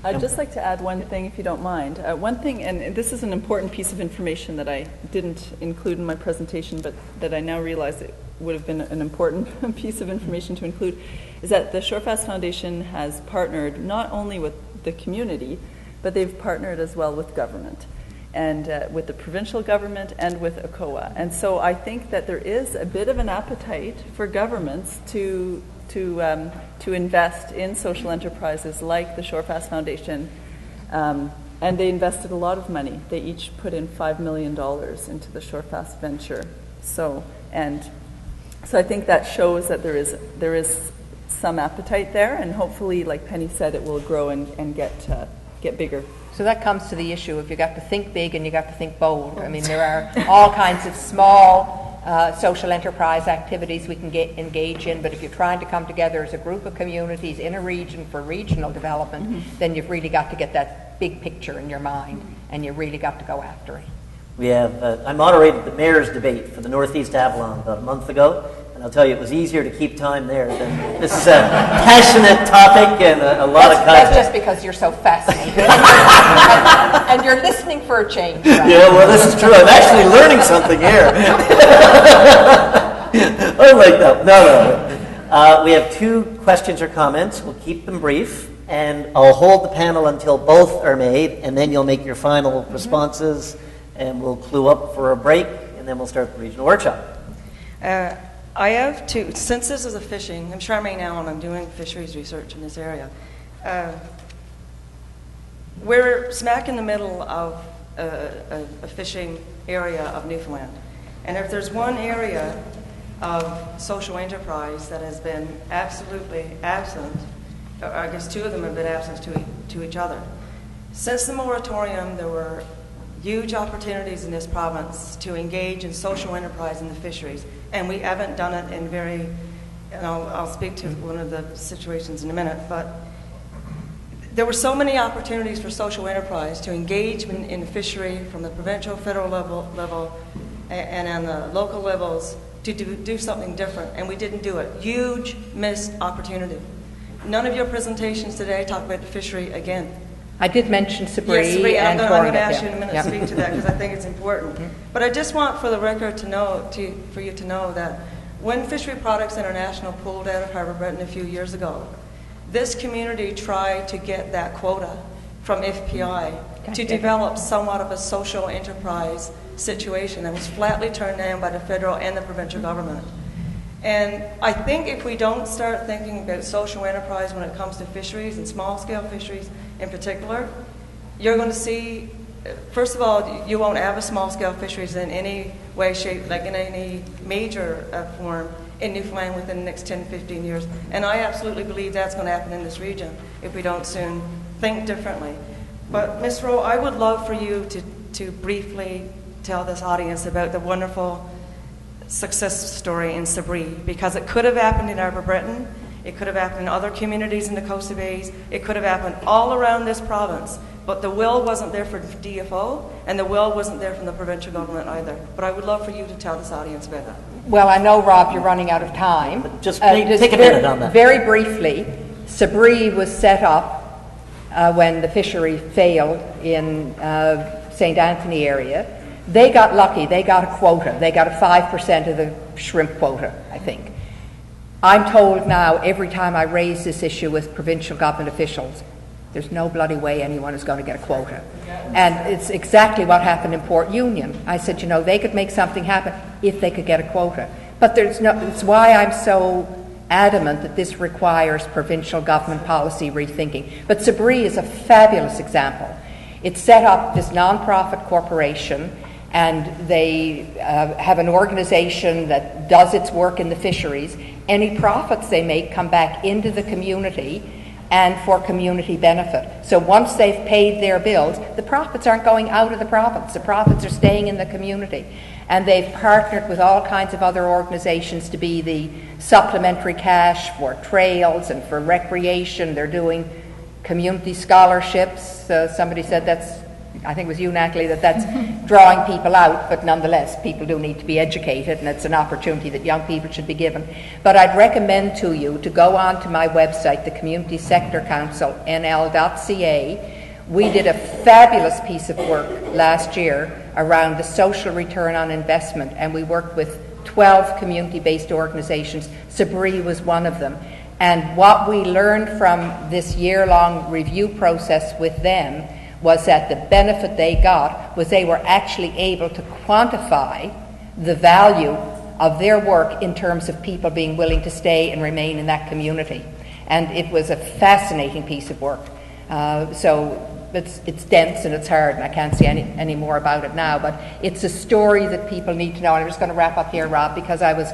A: I'd just like to add one thing, if you don't mind. One thing, and this is an important piece of information that I didn't include in my presentation, but that I now realize it would have been an important piece of information to include, is that the Shorefast Foundation has partnered not only with the community, but they've partnered as well with government, and with the provincial government and with ACOA. And so I think that there is a bit of an appetite for governments to invest in social enterprises like the Shorefast Foundation, and they invested a lot of money. They each put in $5 million into the Shorefast venture. So I think that shows that there is some appetite there, and hopefully, like Penny said, it will grow and get bigger.
B: So that comes to the issue of you got to think big and you got to think bold. I mean, there are all kinds of small social enterprise activities we can engage in, but if you're trying to come together as a group of communities in a region for regional development, then you've really got to get that big picture in your mind, and you really got to go after it.
E: We have, I moderated the mayor's debate for the Northeast Avalon about a month ago, and I'll tell you, it was easier to keep time there than this is a passionate topic and a lot of content.
B: That's just because you're so fascinated. and you're listening for a change, right?
E: Yeah, well, this is true. I'm actually learning something here. Oh, like that. No. We have 2 questions or comments. We'll keep them brief, and I'll hold the panel until both are made, and then you'll make your final responses, and we'll clue up for a break, and then we'll start the regional workshop.
H: I have 2. Since this is a fishing, I'm Charmaine Allen, I'm doing fisheries research in this area. We're smack in the middle of a fishing area of Newfoundland. And if there's one area of social enterprise that has been absolutely absent, or I guess 2 of them have been absent to each other. Since the moratorium, there were huge opportunities in this province to engage in social enterprise in the fisheries, and we haven't done it in very, and I'll speak to one of the situations in a minute, but there were so many opportunities for social enterprise to engage in the fishery from the provincial, federal level and on the local levels to do something different, and we didn't do it. Huge missed opportunity. None of your presentations today talk about the fishery again.
B: I did mention Sabri,
H: yes, Sabri,
B: and
H: I'm going to ask you in a minute to speak to that because I think it's important. But I just want for the record to know, for you to know that when Fishery Products International pulled out of Harbour, Breton a few years ago, this community tried to get that quota from FPI to develop somewhat of a social enterprise situation that was flatly turned down by the federal and the provincial government. And I think if we don't start thinking about social enterprise when it comes to fisheries and small-scale fisheries in particular, you're going to see, first of all, you won't have a small-scale fisheries in any way, shape, like in any major form in Newfoundland within the next 10 to 15 years. And I absolutely believe that's going to happen in this region if we don't soon think differently. But Ms. Rowe, I would love for you to briefly tell this audience about the wonderful success story in Sabri, because it could have happened in Harbour Breton, it could have happened in other communities in the Coast of Bays, it could have happened all around this province, but the will wasn't there for DFO, and the will wasn't there from the provincial government either. But I would love for you to tell this audience about that.
B: Well, I know, Rob, you're running out of time.
E: But just take a minute on that.
B: Very briefly, Sabri was set up when the fishery failed in St. Anthony area. They got lucky. They got a quota. They got a 5% of the shrimp quota, I think. I'm told now every time I raise this issue with provincial government officials, there's no bloody way anyone is going to get a quota. And it's exactly what happened in Port Union. I said, you know, they could make something happen if they could get a quota. But there's no, it's why I'm so adamant that this requires provincial government policy rethinking. But Sabri is a fabulous example. It set up this non-profit corporation, and they have an organization that does its work in the fisheries. Any profits they make come back into the community and for community benefit. So once they've paid their bills, the profits aren't going out of the province. The profits are staying in the community. And they've partnered with all kinds of other organizations to be the supplementary cash for trails and for recreation. They're doing community scholarships. Somebody said that's, I think it was you, Natalie, that's drawing people out, but nonetheless, people do need to be educated, and it's an opportunity that young people should be given. But I'd recommend to you to go on to my website, the Community Sector Council, nl.ca. We did a fabulous piece of work last year around the social return on investment, and we worked with 12 community-based organizations. Sabri was one of them. And what we learned from this year-long review process with them was that the benefit they got was they were actually able to quantify the value of their work in terms of people being willing to stay and remain in that community. And it was a fascinating piece of work. So it's dense and it's hard, and I can't say any more about it now, but it's a story that people need to know. And I'm just going to wrap up here, Rob, because I was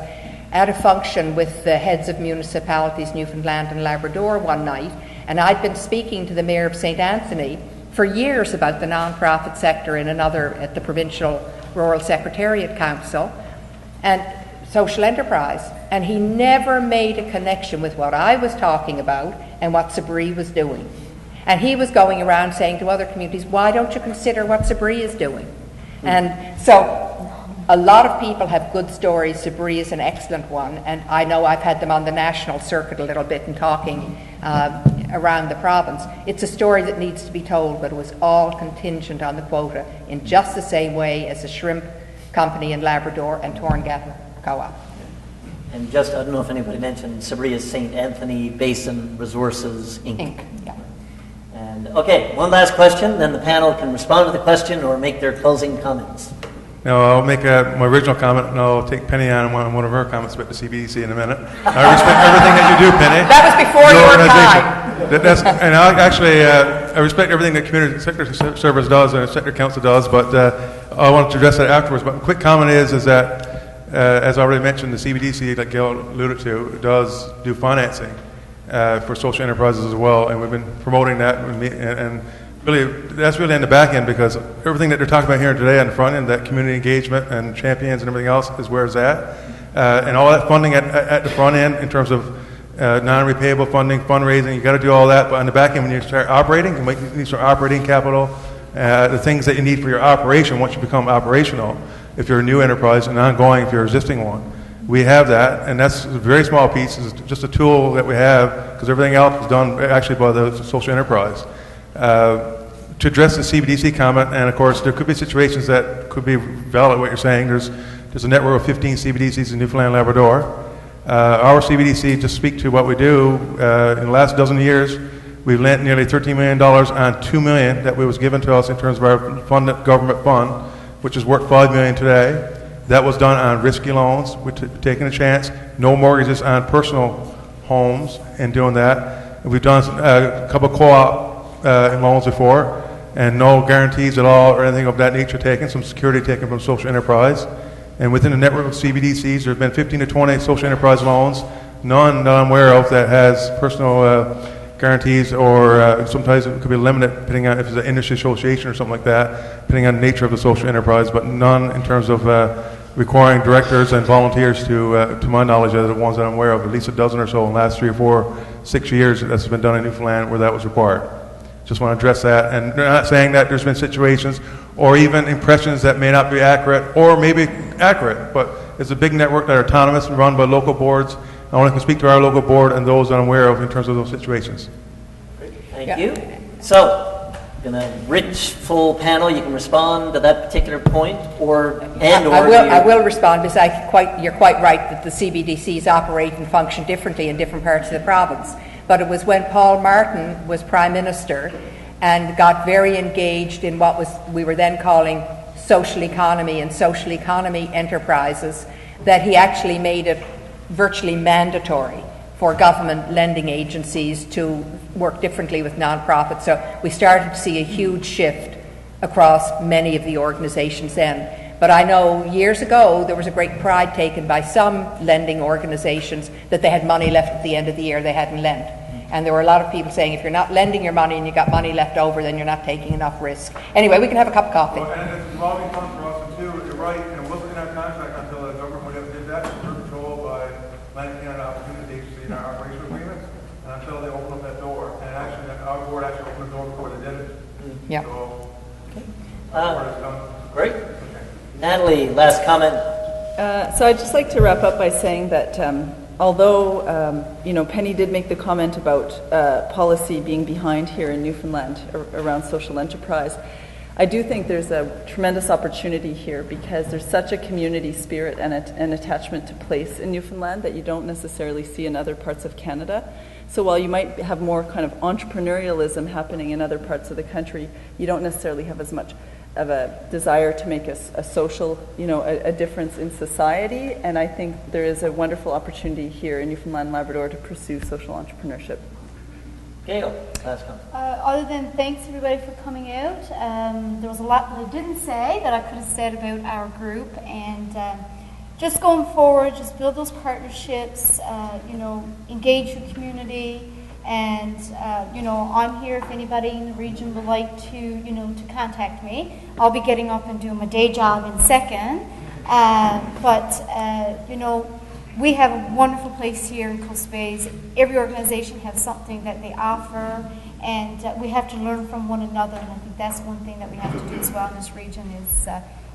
B: at a function with the heads of municipalities, Newfoundland and Labrador, one night, and I'd been speaking to the Mayor of St. Anthony for years about the non-profit sector in another, at the Provincial Rural Secretariat Council, and social enterprise. And he never made a connection with what I was talking about and what Sabri was doing. And he was going around saying to other communities, why don't you consider what Sabri is doing? And so a lot of people have good stories. Sabri is an excellent one, and I know I've had them on the national circuit a little bit and talking around the province. It's a story that needs to be told, but it was all contingent on the quota in just the same way as the shrimp company in Labrador and Torngat Co-op.
E: And just, I don't know if anybody mentioned, Sabri is St. Anthony Basin Resources, Inc.
B: Yeah.
E: And okay, one last question, then the panel can respond to the question or make their closing comments.
I: No, I'll make my original comment, and I'll take Penny on one of her comments about the CBDC in a minute. I respect everything that you do, Penny.
B: That was before your time.
I: And I respect everything that Community Sector Service does and Sector Council does, but I wanted to address that afterwards. But a quick comment is that, as I already mentioned, the CBDC, like Gail alluded to, does do financing for social enterprises as well, and we've been promoting that, and really, that's really on the back end, because everything that they're talking about here today on the front end, that community engagement and champions and everything else, is where it's at. And all that funding at the front end in terms of non-repayable funding, fundraising, you got to do all that. But on the back end, when you start operating, you need some operating capital, the things that you need for your operation once you become operational. If you're a new enterprise, and ongoing if you're an existing one. We have that, and that's a very small piece. It's just a tool that we have, because everything else is done actually by the social enterprise. To address the CBDC comment, and of course there could be situations that could be valid what you're saying. There's a network of 15 CBDCs in Newfoundland and Labrador. Our CBDC, to speak to what we do, in the last dozen years, we've lent nearly $13 million on $2 million that was given to us in terms of our government fund, which is worth $5 million today. That was done on risky loans. We're taking a chance. No mortgages on personal homes and doing that. And we've done a couple of co-op loans before, and no guarantees at all or anything of that nature taken, some security taken from social enterprise. And within the network of CBDCs, there have been 15 to 20 social enterprise loans, none that I'm aware of that has personal guarantees, or sometimes it could be limited depending on if it's an industry association or something like that, depending on the nature of the social enterprise, but none in terms of requiring directors and volunteers to my knowledge, are the ones that I'm aware of, at least a dozen or so in the last 3 or 4, 6 years that's been done in Newfoundland where that was required. Just want to address that, and they're not saying that there's been situations or even impressions that may not be accurate or maybe accurate, but it's a big network that are autonomous and run by local boards. I want to speak to our local board and those that I'm aware of in terms of those situations.
E: Thank you. So, been a rich, full panel. You can respond to that particular point,
B: I will respond because you're quite right that the CBDCs operate and function differently in different parts of the province. But it was when Paul Martin was Prime Minister and got very engaged in what we were then calling social economy and social economy enterprises that he actually made it virtually mandatory for government lending agencies to work differently with non-profits. So we started to see a huge shift across many of the organizations then. But I know years ago there was a great pride taken by some lending organizations that they had money left at the end of the year they hadn't lent. And there were a lot of people saying if you're not lending your money and you got money left over, then you're not taking enough risk. Anyway, we can have a cup of coffee.
I: Well, and it's involving funds for us too. You're right, and it wasn't in our contract until the government would have did that. We were controlled by Land Canada Opportunity Agency in our operation agreements, and until they opened up that door. And actually, our board actually opened the door before they did it.
B: Yeah.
I: So,
E: great. Natalie, last comment.
A: So I'd just like to wrap up by saying that although Penny did make the comment about policy being behind here in Newfoundland around social enterprise, I do think there's a tremendous opportunity here because there's such a community spirit and an attachment to place in Newfoundland that you don't necessarily see in other parts of Canada. So while you might have more kind of entrepreneurialism happening in other parts of the country, you don't necessarily have as much of a desire to make a social, a difference in society. And I think there is a wonderful opportunity here in Newfoundland and Labrador to pursue social entrepreneurship.
E: Gail, last comment.
C: Other than thanks everybody for coming out, there was a lot that I didn't say that I could have said about our group, and just going forward, just build those partnerships, engage the community, and I'm here if anybody in the region would like to to contact me. I'll be getting up and doing my day job in second, we have a wonderful place here in Coast Bays. Every organization has something that they offer, and we have to learn from one another, and I think that's one thing that we have to do as well in this region is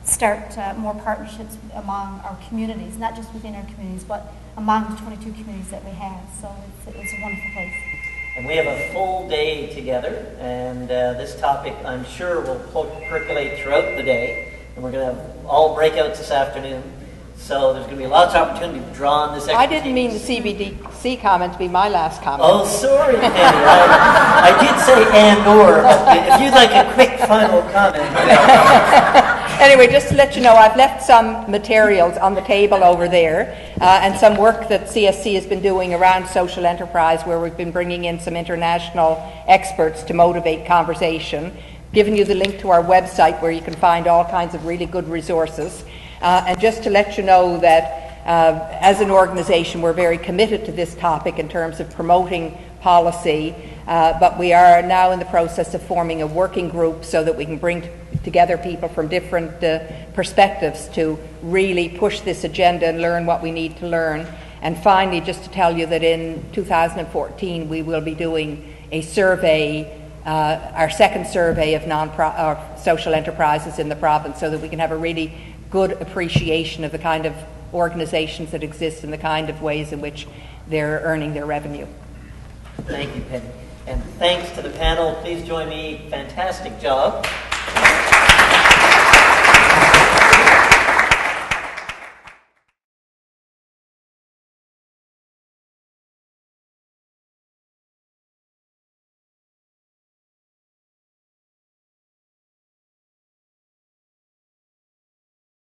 C: start more partnerships among our communities, not just within our communities, but among the 22 communities that we have. So it's a wonderful place.
E: And we have a full day together, and this topic, I'm sure, will percolate throughout the day, and we're going to have all breakouts this afternoon. So there's going to be lots of opportunity to draw on this expertise.
B: I didn't mean the CBDC comment to be my last comment.
E: Oh, sorry, Penny. I did say and/or, but if you'd like a quick final comment.
B: Anyway, just to let you know, I've left some materials on the table over there and some work that CSC has been doing around social enterprise where we've been bringing in some international experts to motivate conversation, giving you the link to our website where you can find all kinds of really good resources. And just to let you know that as an organization, we're very committed to this topic in terms of promoting policy, but we are now in the process of forming a working group so that we can bring together people from different perspectives to really push this agenda and learn what we need to learn. And finally, just to tell you that in 2014, we will be doing a survey, our second survey of social enterprises in the province, so that we can have a really good appreciation of the kind of organizations that exist and the kind of ways in which they're earning their revenue.
E: Thank you, Penny. And thanks to the panel. Please join me. Fantastic job.